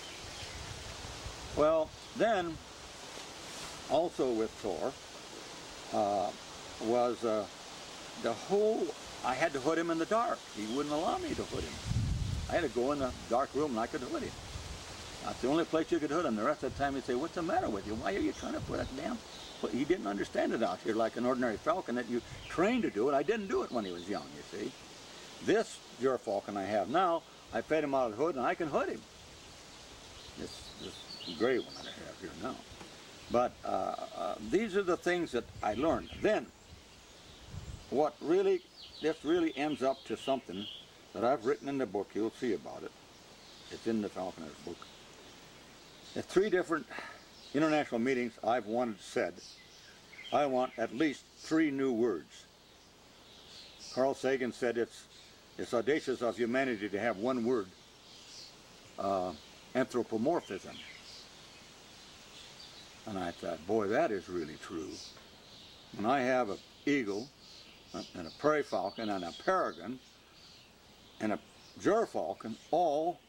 Well, then, also with Thor, was the whole, I had to hood him in the dark. He wouldn't allow me to hood him. I had to go in a dark room and I could hood him. That's the only place you could hood him. The rest of the time he'd say, what's the matter with you? Why are you trying to put that damn... But he didn't understand it out here like an ordinary falcon that you train to do it. I didn't do it when he was young, you see. This gerfalcon I have now, I fed him out of the hood and I can hood him. This gray one that I have here now. But these are the things that I learned. Then, this really ends up to something that I've written in the book. You'll see about it. It's in the Falconer's book. At 3 different international meetings I've said, I want at least 3 new words. Carl Sagan said it's audacious of humanity to have one word, anthropomorphism. And I thought, boy, that is really true. When I have an eagle, and a prairie falcon, and a peregrine, and a gerfalcon, all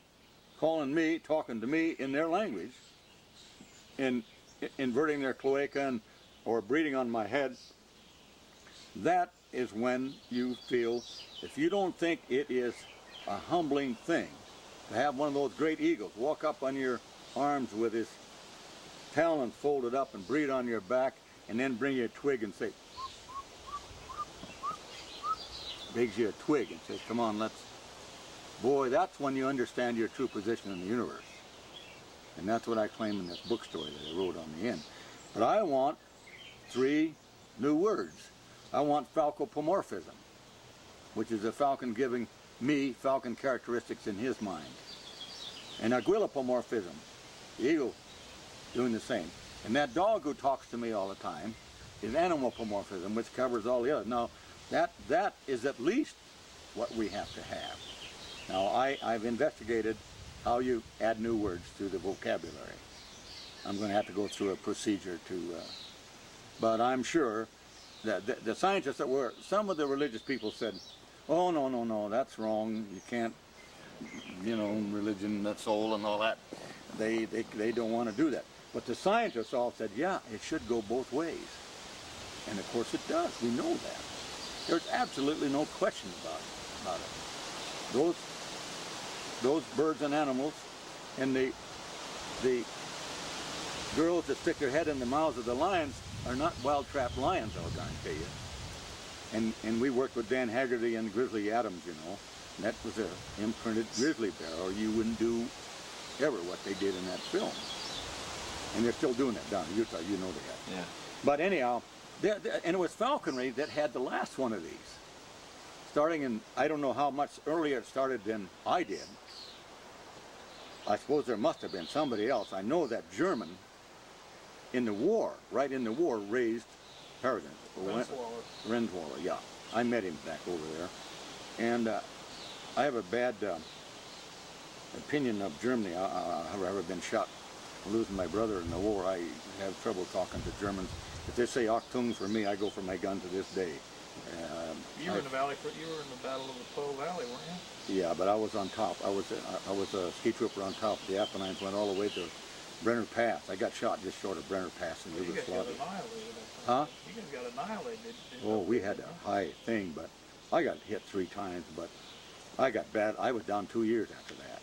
talking to me in their language, in inverting their cloaca or breeding on my head, that is when you feel, if you don't think it is a humbling thing to have one of those great eagles walk up on your arms with his talons folded up and breathe on your back, and then bring you a twig and say, brings you a twig and says, come on, boy, that's when you understand your true position in the universe. And that's what I claim in this book story that I wrote on the end. But I want 3 new words. I want falcopomorphism, which is a falcon giving me falcon characteristics in his mind. And aguilopomorphism, the eagle doing the same. And that dog who talks to me all the time is animalpomorphism, which covers all the others. Now, that is at least what we have to have. Now, I've investigated how you add new words to the vocabulary. I'm going to have to go through a procedure but I'm sure that the scientists that were, some of the religious people said, oh, no, that's wrong. You can't, religion, the soul and all that. They don't want to do that. But the scientists all said, yeah, it should go both ways. And of course it does. We know that. There's absolutely no question about it. Those birds and animals, and the girls that stick their head in the mouths of the lions are not wild-trapped lions, I'll guarantee you. And we worked with Dan Haggerty and Grizzly Adams, and that was an imprinted grizzly bear, or you wouldn't do ever what they did in that film. And they're still doing that down in Utah, you know they have. Yeah. But anyhow, and it was falconry that had the last one of these. Starting in, I don't know how much earlier it started than I did. I suppose there must have been somebody else. I know that German in the war, right in the war, raised peregrines. Renswaller, yeah. I met him back over there. And I have a bad opinion of Germany. I've ever been shot, losing my brother in the war. I have trouble talking to Germans. If they say Achtung for me, I go for my gun to this day. You were in the valley. You were in the Battle of the Po Valley, weren't you? Yeah, but I was on top. I was a ski trooper on top. The Apennines went all the way to Brenner Pass. I got shot just short of Brenner Pass in Yugoslavia. You guys got annihilated. Huh? You guys got annihilated. Oh, we had a high thing, but I got hit 3 times, but I got bad. I was down 2 years after that.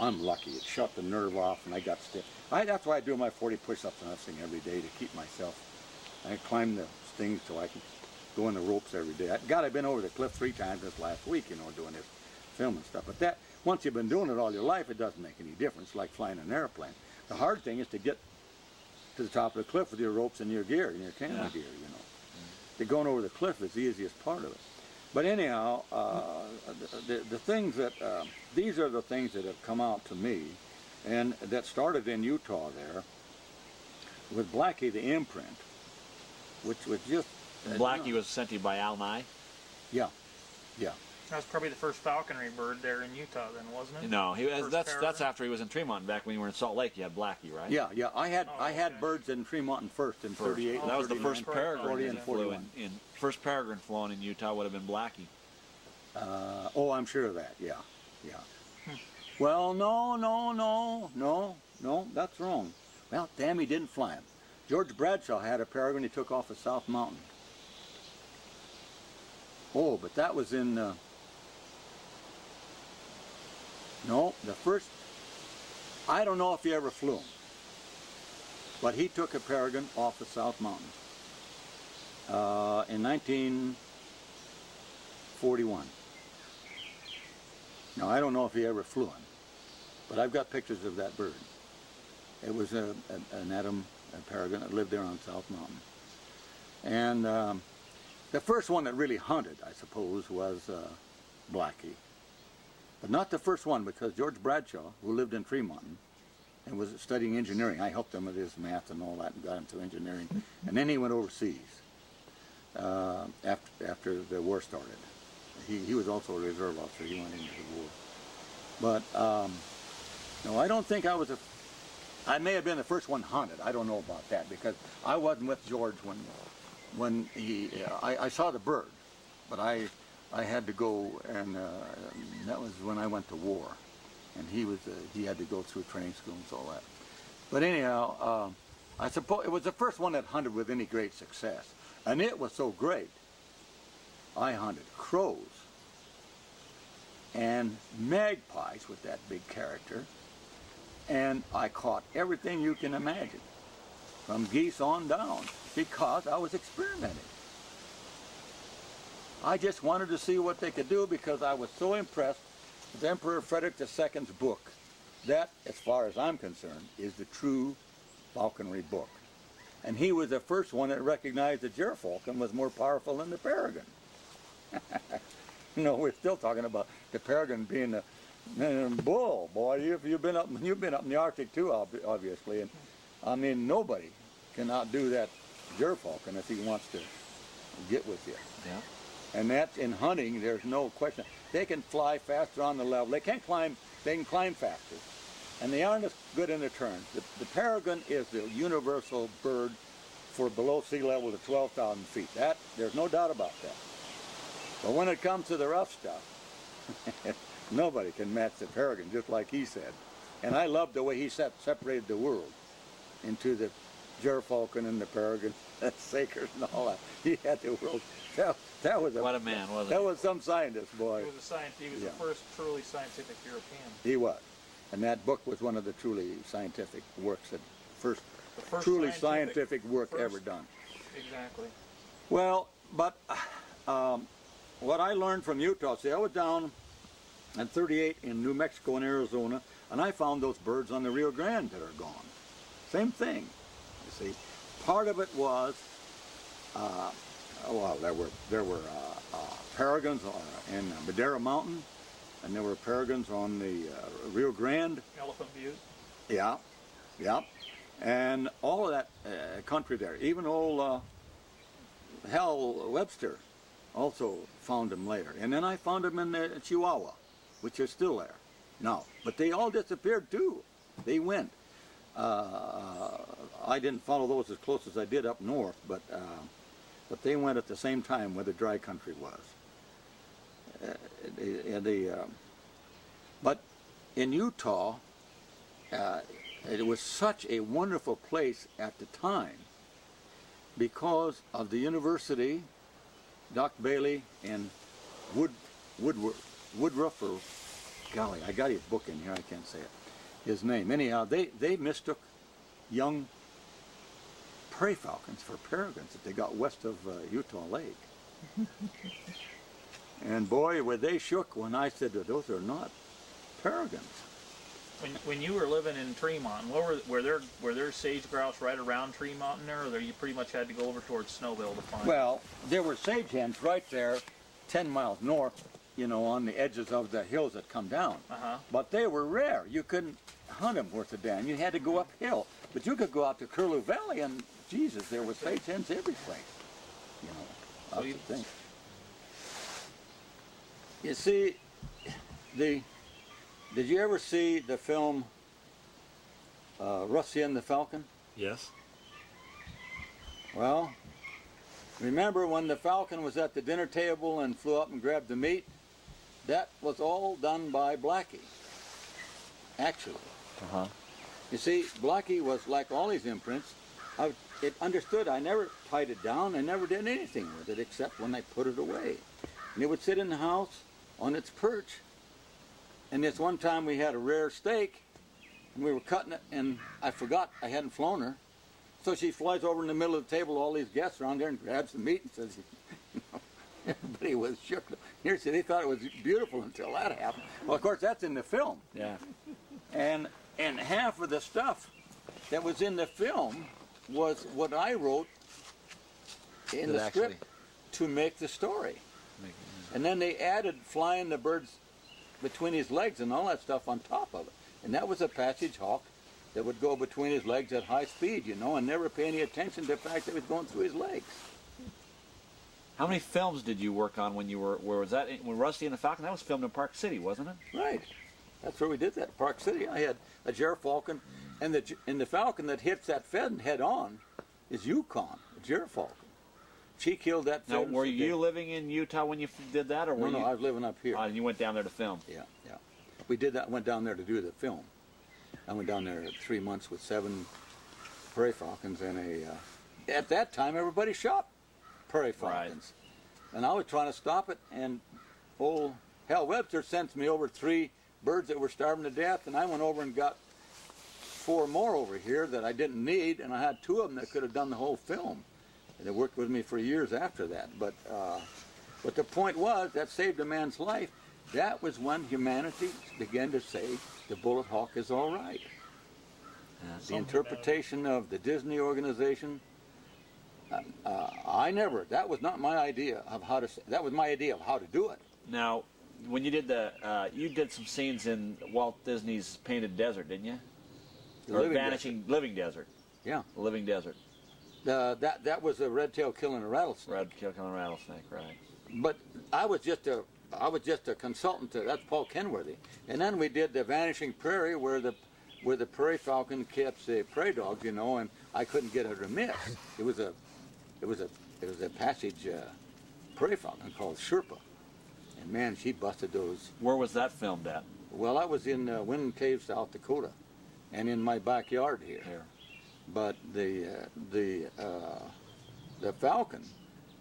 I'm lucky. It shut the nerve off, and I got stiff. That's why I do my 40 push-ups and everything every day to keep myself. I climb the things so I can go in the ropes every day. God, I've been over the cliff 3 times this last week, you know, doing this film and stuff. But that, once you've been doing it all your life, it doesn't make any difference, like flying an airplane. The hard thing is to get to the top of the cliff with your ropes and your gear, and your camera gear, you know. The going over the cliff is the easiest part of it. But anyhow, the things that, these are the things that have come out to me, and that started in Utah there, with Blackie the imprint, which was just... Blackie was sent to you by Al Nye? Yeah, yeah. That was probably the first falconry bird there in Utah then, wasn't it? No, that's after he was in Tremont. Back when you were in Salt Lake, you had Blackie, right? Yeah, yeah. I had birds in Tremont first in 38. That was the first peregrine 40 and 41. First peregrine flown in Utah would have been Blackie. Oh, I'm sure of that. Yeah, yeah. Well, no, that's wrong. Well, damn, he didn't fly him. George Bradshaw had a peregrine he took off of South Mountain. Oh, but that was in... no, the first... I don't know if he ever flew him. But he took a peregrine off of South Mountain in 1941. Now, I don't know if he ever flew him, but I've got pictures of that bird. It was an Adam peregrine that lived there on South Mountain. And the first one that really hunted, I suppose, was Blackie. But not the first one, because George Bradshaw, who lived in Tremont and was studying engineering, I helped him with his math and all that and got him to engineering. And then he went overseas after the war started. He was also a reserve officer. He went into the war. But no, I don't think I was I may have been the first one hunted. I don't know about that, because I wasn't with George when he. I saw the bird, but I had to go, and that was when I went to war, and he had to go through training school and all that. But anyhow, I suppose it was the first one that hunted with any great success, and it was so great. I hunted crows and magpies with that big character, and I caught everything you can imagine, from geese on down, because I was experimenting. I just wanted to see what they could do, because I was so impressed with Emperor Frederick II's book. That, as far as I'm concerned, is the true falconry book. And he was the first one that recognized the gerfalcon was more powerful than the peregrine. No, we're still talking about the peregrine being the bull, boy. You've been up in the Arctic too, obviously, and I mean, nobody can outdo that gerfalcon if he wants to get with you. Yeah. And that's in hunting. There's no question. They can fly faster on the level. They can't climb. They can climb faster, and they aren't as good in the turns. The peregrine is the universal bird for below sea level to 12,000 feet. That there's no doubt about that. But when it comes to the rough stuff, nobody can match the peregrine, just like he said. And I love the way he separated the world into the gerfalcon and the peregrine, sakers and all that. He had the world. That was what a man, wasn't that he? was some scientist, boy. He was a scientist. He was the first truly scientific European. He was. And that book was one of the truly scientific works, the first truly scientific work ever done. Exactly. Well, but what I learned from Utah, see, I was down in 38 in New Mexico and Arizona, and I found those birds on the Rio Grande that are gone. Same thing, you see. Part of it was, well, there were peregrines in Madera Mountain, and there were peregrines on the Rio Grande. Elephant Butte. Yeah, yeah. And all of that country there, even old Hal Webster also found them later. And then I found them in the Chihuahua, which is still there. No, but they all disappeared too. They went. I didn't follow those as close as I did up north, but they went at the same time where the dry country was. But in Utah, it was such a wonderful place at the time because of the university, Doc Bailey and Woodruff, or golly, I got his book in here, I can't say it, his name. Anyhow, they mistook young prairie falcons for peregrines that they got west of Utah Lake. And boy, were they shook when I said that those are not peregrines. When you were living in Tremont, were there sage grouse right around Tremont there, or you pretty much had to go over towards Snowville to find Well, there were sage hens right there, 10 miles north, you know, on the edges of the hills that come down. But they were rare. You couldn't hunt them worth a damn. You had to go uphill. But you could go out to Curlew Valley and, Jesus, there were sage hens every place. You know, that's the thing. You see, did you ever see the film Rusty and the Falcon? Yes. Well, remember when the falcon was at the dinner table and flew up and grabbed the meat? That was all done by Blackie, actually. You see, Blackie was like all his imprints. It understood. I never tied it down. I never did anything with it except when I put it away. And it would sit in the house on its perch. And this one time we had a rare steak, and we were cutting it, and I forgot I hadn't flown her. So she flies over in the middle of the table, all these guests around there, and grabs the meat and says, you know, everybody was shook. Here, see, they thought it was beautiful until that happened. Well, of course, that's in the film. Yeah. And half of the stuff that was in the film was what I wrote in the script to make the story. And then they added flying the birds between his legs and all that stuff on top of it. And that was a passage hawk that would go between his legs at high speed, you know, and never pay any attention to the fact that it was going through his legs. How many films did you work on when you were, where was that, when Rusty and the Falcon? That was filmed in Park City, wasn't it? Right. That's where we did that, Park City. I had a gerfalcon, and the falcon that hits that pheasant head on is Yukon, a gerfalcon. She killed that Now, pheasant. were you living in Utah when you did that, or were No, you? I was living up here. And you went down there to film. Yeah. We did that. Went down there to do the film. I went down there 3 months with 7 prairie falcons and at that time, everybody shot prairie falcons, and I was trying to stop it. And old Hal Webster sent me over 3 birds that were starving to death, and I went over and got 4 more over here that I didn't need, and I had 2 of them that could have done the whole film. And they worked with me for years after that. But the point was, that saved a man's life. That was when humanity began to say the bullet hawk is all right. The interpretation of the Disney organization, that was not my idea of how to, that was my idea of how to do it. Now, when you did you did some scenes in Walt Disney's Painted Desert, didn't you? Living Desert. Yeah. Living Desert. That was a red-tail killing a rattlesnake. Red-tail killing a rattlesnake, right. But I was just a consultant to, that's Paul Kenworthy. And then we did the Vanishing Prairie where the prairie falcon kept the prairie dogs, you know, and I couldn't get her to miss. It was a passage prairie falcon called Sherpa. And man, she busted those. Where was that filmed at? Well, I was in Winton Cave, South Dakota, and in my backyard here. But the falcon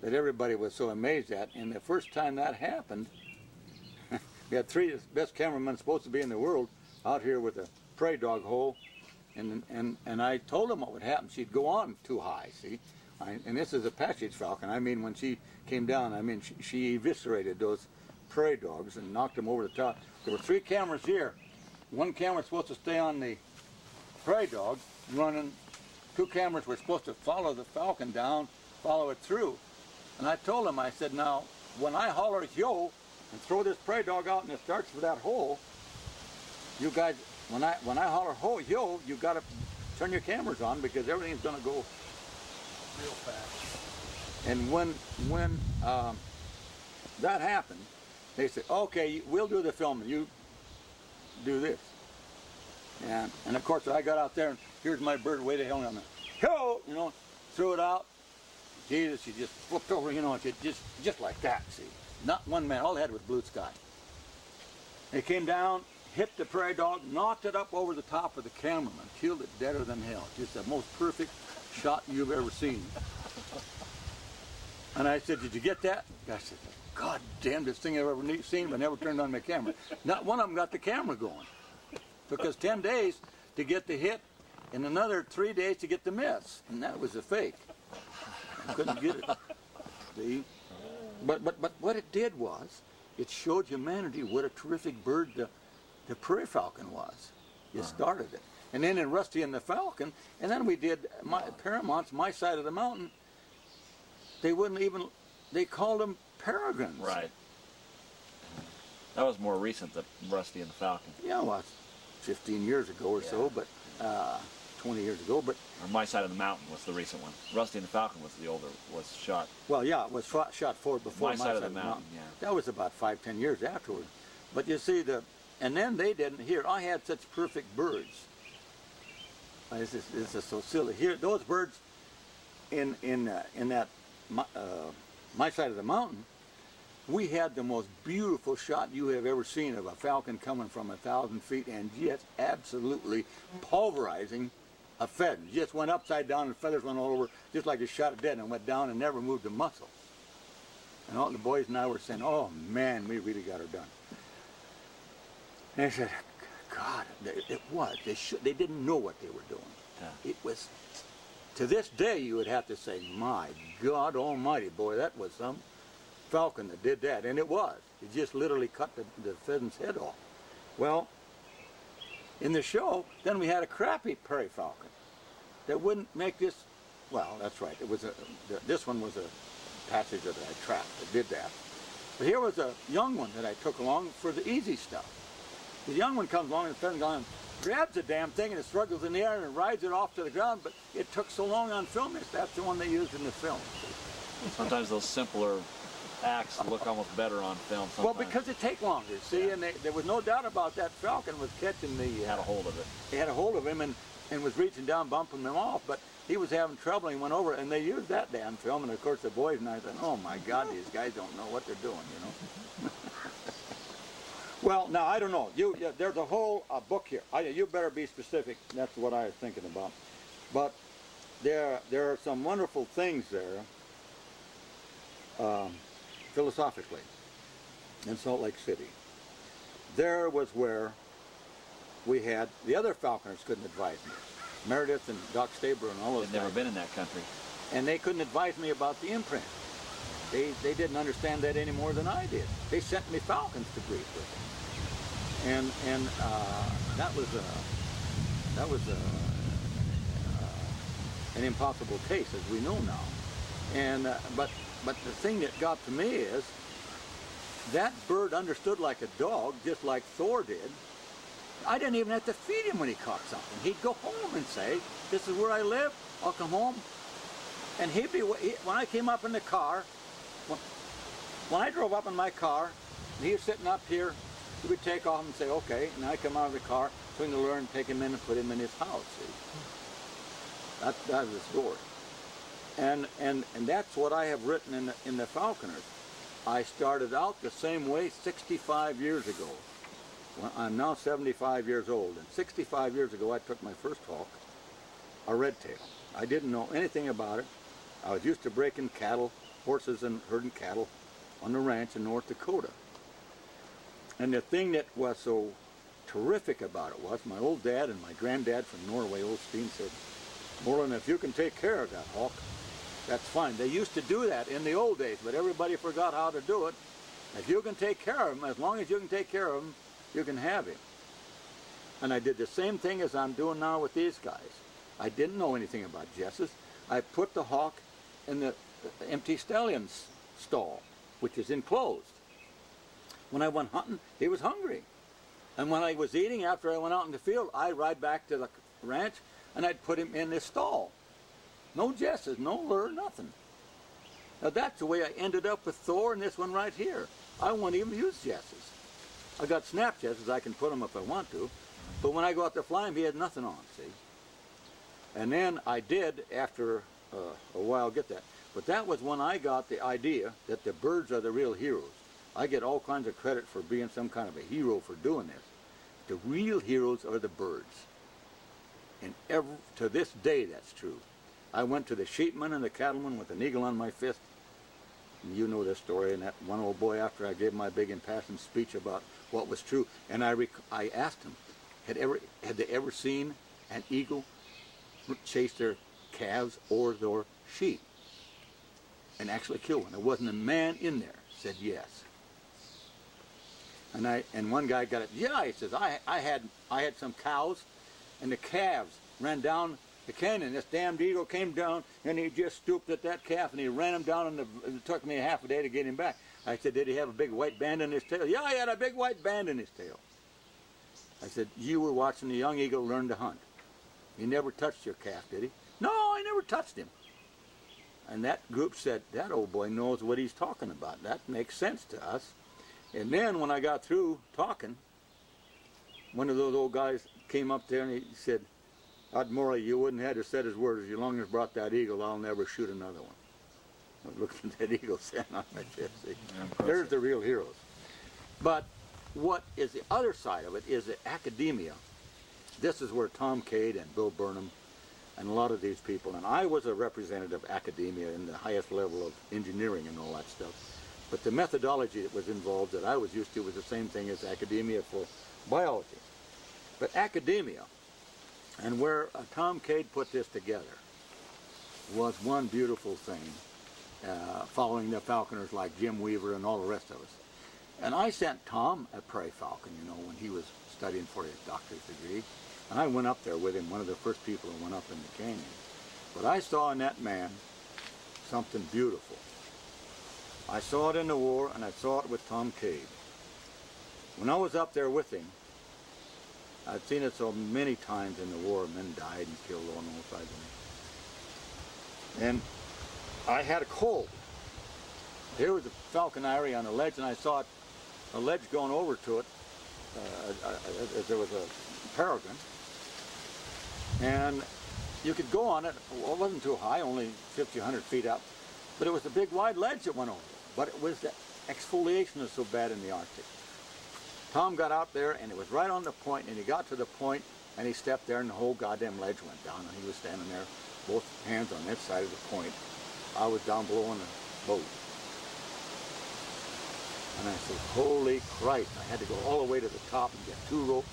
that everybody was so amazed at, and the first time that happened, we had 3 best cameramen supposed to be in the world out here with a prairie dog hole, and I told them what would happen. She'd go on too high, see? And this is a passage falcon. I mean, when she came down, I mean, she eviscerated those prairie dogs and knocked them over the top. There were 3 cameras here. 1 camera was supposed to stay on the prairie dog running. 2 cameras were supposed to follow the falcon down, follow it through. And I told him, I said, now, when I holler yo and throw this prairie dog out and it starts for that hole, you guys, when I holler ho yo, you got to turn your cameras on because everything's going to go real fast. And when that happened, they said, okay, we'll do the filming. do this. And of course, I got out there, and here's my bird way the hell on the go, you know, threw it out. Jesus, she just flipped over, you know, just like that, see. Not one man, all they had was blue sky. It came down, hit the prairie dog, knocked it up over the top of the cameraman, killed it deader than hell. Just the most perfect shot you've ever seen. And I said, did you get that? I said, God damn, this thing I've ever seen, but never turned on my camera. Not one of them got the camera going. Because 10 days to get the hit, and another 3 days to get the miss. And that was a fake. I couldn't get it. See? But what it did was, it showed humanity what a terrific bird the prairie falcon was. It started it. And then in Rusty and the Falcon, and then we did Paramounts, My Side of the Mountain. They wouldn't even, they called them peregrines. Right. That was more recent, the Rusty and the Falcon. Yeah, well, it's 15 years ago or so, but 20 years ago. But or My Side of the Mountain was the recent one. Rusty and the Falcon was the older, was shot. Well, yeah, it was shot forward before My Side of the Mountain. Yeah. That was about 5-10 years afterward. But you see, and then they didn't. Here, I had such perfect birds. This is so silly. Here, those birds in that My Side of the Mountain, we had the most beautiful shot you have ever seen of a falcon coming from 1,000 feet and just absolutely pulverizing a pheasant. Just went upside down and feathers went all over, just like a shot it dead, and went down and never moved a muscle. And all the boys and I were saying, oh man, we really got her done. And I said, God, it was. They didn't know what they were doing. Yeah. It was, to this day, you would have to say, my God almighty, boy, that was some falcon that did that. And it was. It just literally cut the pheasant's head off. Well, in the show, then we had a crappy prairie falcon that wouldn't make this, well, that's right. It was this one was a passage that I trapped that did that. But here was a young one that I took along for the easy stuff. The young one comes along and the pheasant goes and grabs the damn thing and it struggles in the air and rides it off to the ground, but it took so long on film. That's the one they used in the film. Sometimes those simpler acts look almost better on film. Sometimes. Well, because it take longer, see, and there was no doubt about that falcon was catching the... He had a hold of it. He had a hold of him and was reaching down, bumping him off, but he was having trouble and he went over, and they used that damn film, and of course the boys and I said, oh my God, these guys don't know what they're doing, you know. Well, now, I don't know. There's a whole book here. You better be specific. That's what I was thinking about. But there are some wonderful things there, philosophically, in Salt Lake City. There was where we had, the other falconers couldn't advise me. Meredith and Doc Stabler and all those guys. They'd never been in that country. And they couldn't advise me about the imprint. They didn't understand that any more than I did. They sent me falcons to breed with them. And that was an impossible case, as we know now. And but the thing that got to me is that bird understood like a dog, just like Thor did. I didn't even have to feed him when he caught something. He'd go home and say, "This is where I live. I'll come home." And when I came up in the car, when I drove up in my car, and he was sitting up here. He would take off and say, okay, and I come out of the car, swing the lure and take him in and put him in his house. See? That was the story. And that's what I have written in the Falconers. I started out the same way 65 years ago. I'm now 75 years old, and 65 years ago I took my first hawk, a red tail. I didn't know anything about it. I was used to breaking cattle, horses and herding cattle on the ranch in North Dakota. And the thing that was so terrific about it was my old dad and my granddad from Norway, Olstein, said, Moreland, if you can take care of that hawk, that's fine. They used to do that in the old days, but everybody forgot how to do it. If you can take care of him, as long as you can take care of him, you can have him. And I did the same thing as I'm doing now with these guys. I didn't know anything about jesses. I put the hawk in the empty stallion's stall, which is enclosed. When I went hunting, he was hungry. And when I was eating, after I went out in the field, I'd ride back to the ranch and I'd put him in this stall. No jesses, no lure, nothing. Now that's the way I ended up with Thor and this one right here. I won't even use jesses. I got Snapjets, as I can put them if I want to, but when I go out there flying, he had nothing on, see? And then I did, after a while, get that. But that was when I got the idea that the birds are the real heroes. I get all kinds of credit for being some kind of a hero for doing this. The real heroes are the birds. And to this day, that's true. I went to the sheepman and the cattleman with an eagle on my fist. And you know this story. And that one old boy, after I gave my big impassioned speech about what was true, and I asked him, had they ever seen an eagle chase their calves or their sheep and actually kill one? There wasn't a man in there. Said yes. And one guy got it. Yeah, he says, I had some cows, and the calves ran down the canyon. This damned eagle came down, and he just stooped at that calf, and he ran him down, and it took me half a day to get him back. I said, did he have a big white band in his tail? Yeah, he had a big white band in his tail. I said, you were watching the young eagle learn to hunt. He never touched your calf, did he? No, I never touched him. And that group said, that old boy knows what he's talking about. That makes sense to us. And then when I got through talking, one of those old guys came up there and he said, Morley, you wouldn't have to said his words. As long as brought that eagle, I'll never shoot another one. I looked at that eagle standing on my chest. There's the real heroes. But what is the other side of it is that academia. This is where Tom Cade and Bill Burnham and a lot of these people, and I was a representative of academia in the highest level of engineering and all that stuff. But the methodology that was involved that I was used to was the same thing as academia for biology. But academia, and where Tom Cade put this together, was one beautiful thing, following the falconers like Jim Weaver and all the rest of us. And I sent Tom a prairie falcon, you know, when he was studying for his doctorate degree. And I went up there with him, one of the first people who went up in the canyon. But I saw in that man something beautiful. I saw it in the war, and I saw it with Tom Cade. When I was up there with him, I'd seen it so many times in the war. Men died and killed on all sides of me. And I had a cold. There was a falcon eyrie on a ledge, and I saw a ledge going over to it. There was a peregrine. And you could go on it. Well, it wasn't too high, only 50, 100 feet up. But it was a big wide ledge that went over. But it was the exfoliation was so bad in the Arctic. Tom got out there, and it was right on the point, and he got to the point, and he stepped there, and the whole goddamn ledge went down, and he was standing there, both hands on that side of the point. I was down below in the boat. And I said, holy Christ, I had to go all the way to the top and get 2 ropes,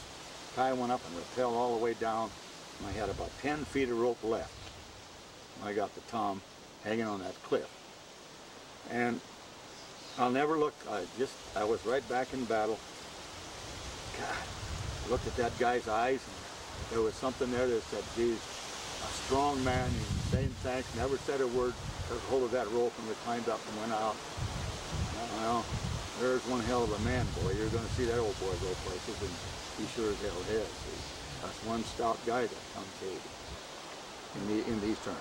tie one up and rappel all the way down, and I had about 10 feet of rope left. I got the Tom hanging on that cliff. And I'll never look, I was right back in battle. God, I looked at that guy's eyes, and there was something there that said, geez, a strong man, he saying thanks, never said a word, took hold of that rope and we climbed up and went out. Well, there's one hell of a man, boy. You're going to see that old boy go places, and he sure as hell is. That's one stout guy, that Tom Cade, in these terms.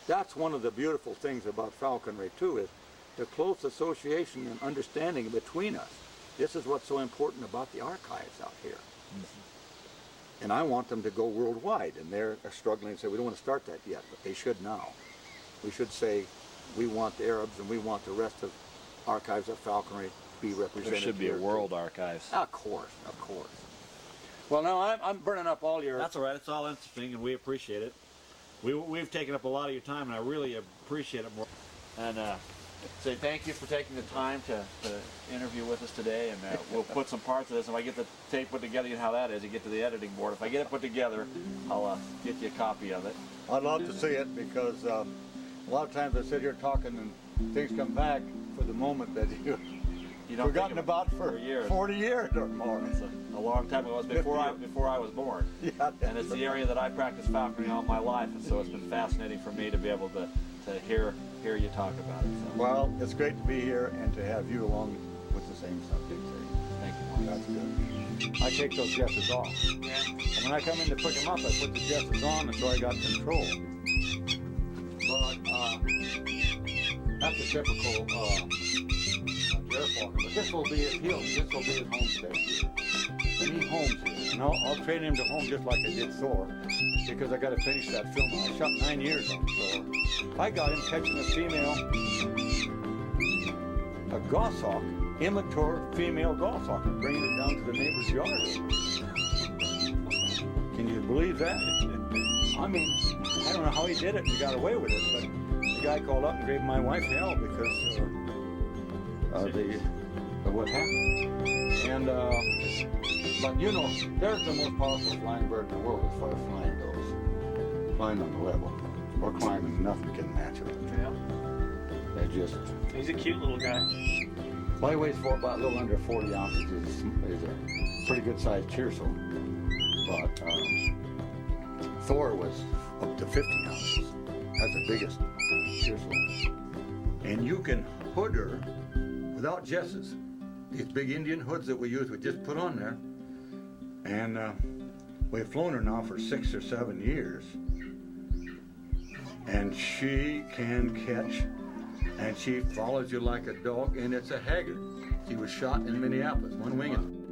That's one of the beautiful things about falconry too, is the close association and understanding between us. This is what's so important about the archives out here. Mm-hmm. And I want them to go worldwide, and they're struggling and say, we don't want to start that yet, but they should now. We should say, we want the Arabs and we want the rest of archives of falconry be represented. There should be a world archives. Of course, of course. Well, now I'm burning up all your... That's all right. It's all interesting, and we appreciate it. We've taken up a lot of your time, and I really appreciate it more. And say thank you for taking the time to interview with us today, and we'll put some parts of this. If I get the tape put together, you know how that is. You get to the editing board. If I get it put together, I'll get you a copy of it. I'd love to see it, because a lot of times I sit here talking and things come back for the moment that you've forgotten about for years. 40 years or more. It's a long time ago. It was before I was born. Yeah, and it's the area that I practiced falconry all my life, and so it's been fascinating for me to be able to hear you talk about it. So. Well, it's great to be here and to have you along with the same subject. Thank you, Mark. That's good. I take those jesses off. Yeah. And when I come in to pick them up, I put the jesses on, and so I got control. But that's a typical bear falcon, but this will be his homestead here. And he homes here. And I'll train him to home just like I did Thor, because I got to finish that film. I shot 9 years on Thor. I got him catching a female, a goshawk, immature female goshawk, and bringing it down to the neighbor's yard. Can you believe that? I mean, I don't know how he did it. He got away with it, but the guy called up and gave my wife hell because what happened. And but you know, there's the most powerful flying bird in the world as far as flying goes. Flying on the level or climbing, nothing can match it. Yeah. They just. He's a cute little guy. Well, he weighs about a little under 40 ounces. He's a pretty good sized Chirso. But Thor was up to 50 ounces. That's the biggest Chirso. And you can hood her without jesses. These big Indian hoods that we use, we just put on there. And we've flown her now for 6 or 7 years. And she can catch, and she follows you like a dog, and it's a haggard. She was shot in Minneapolis, one wing.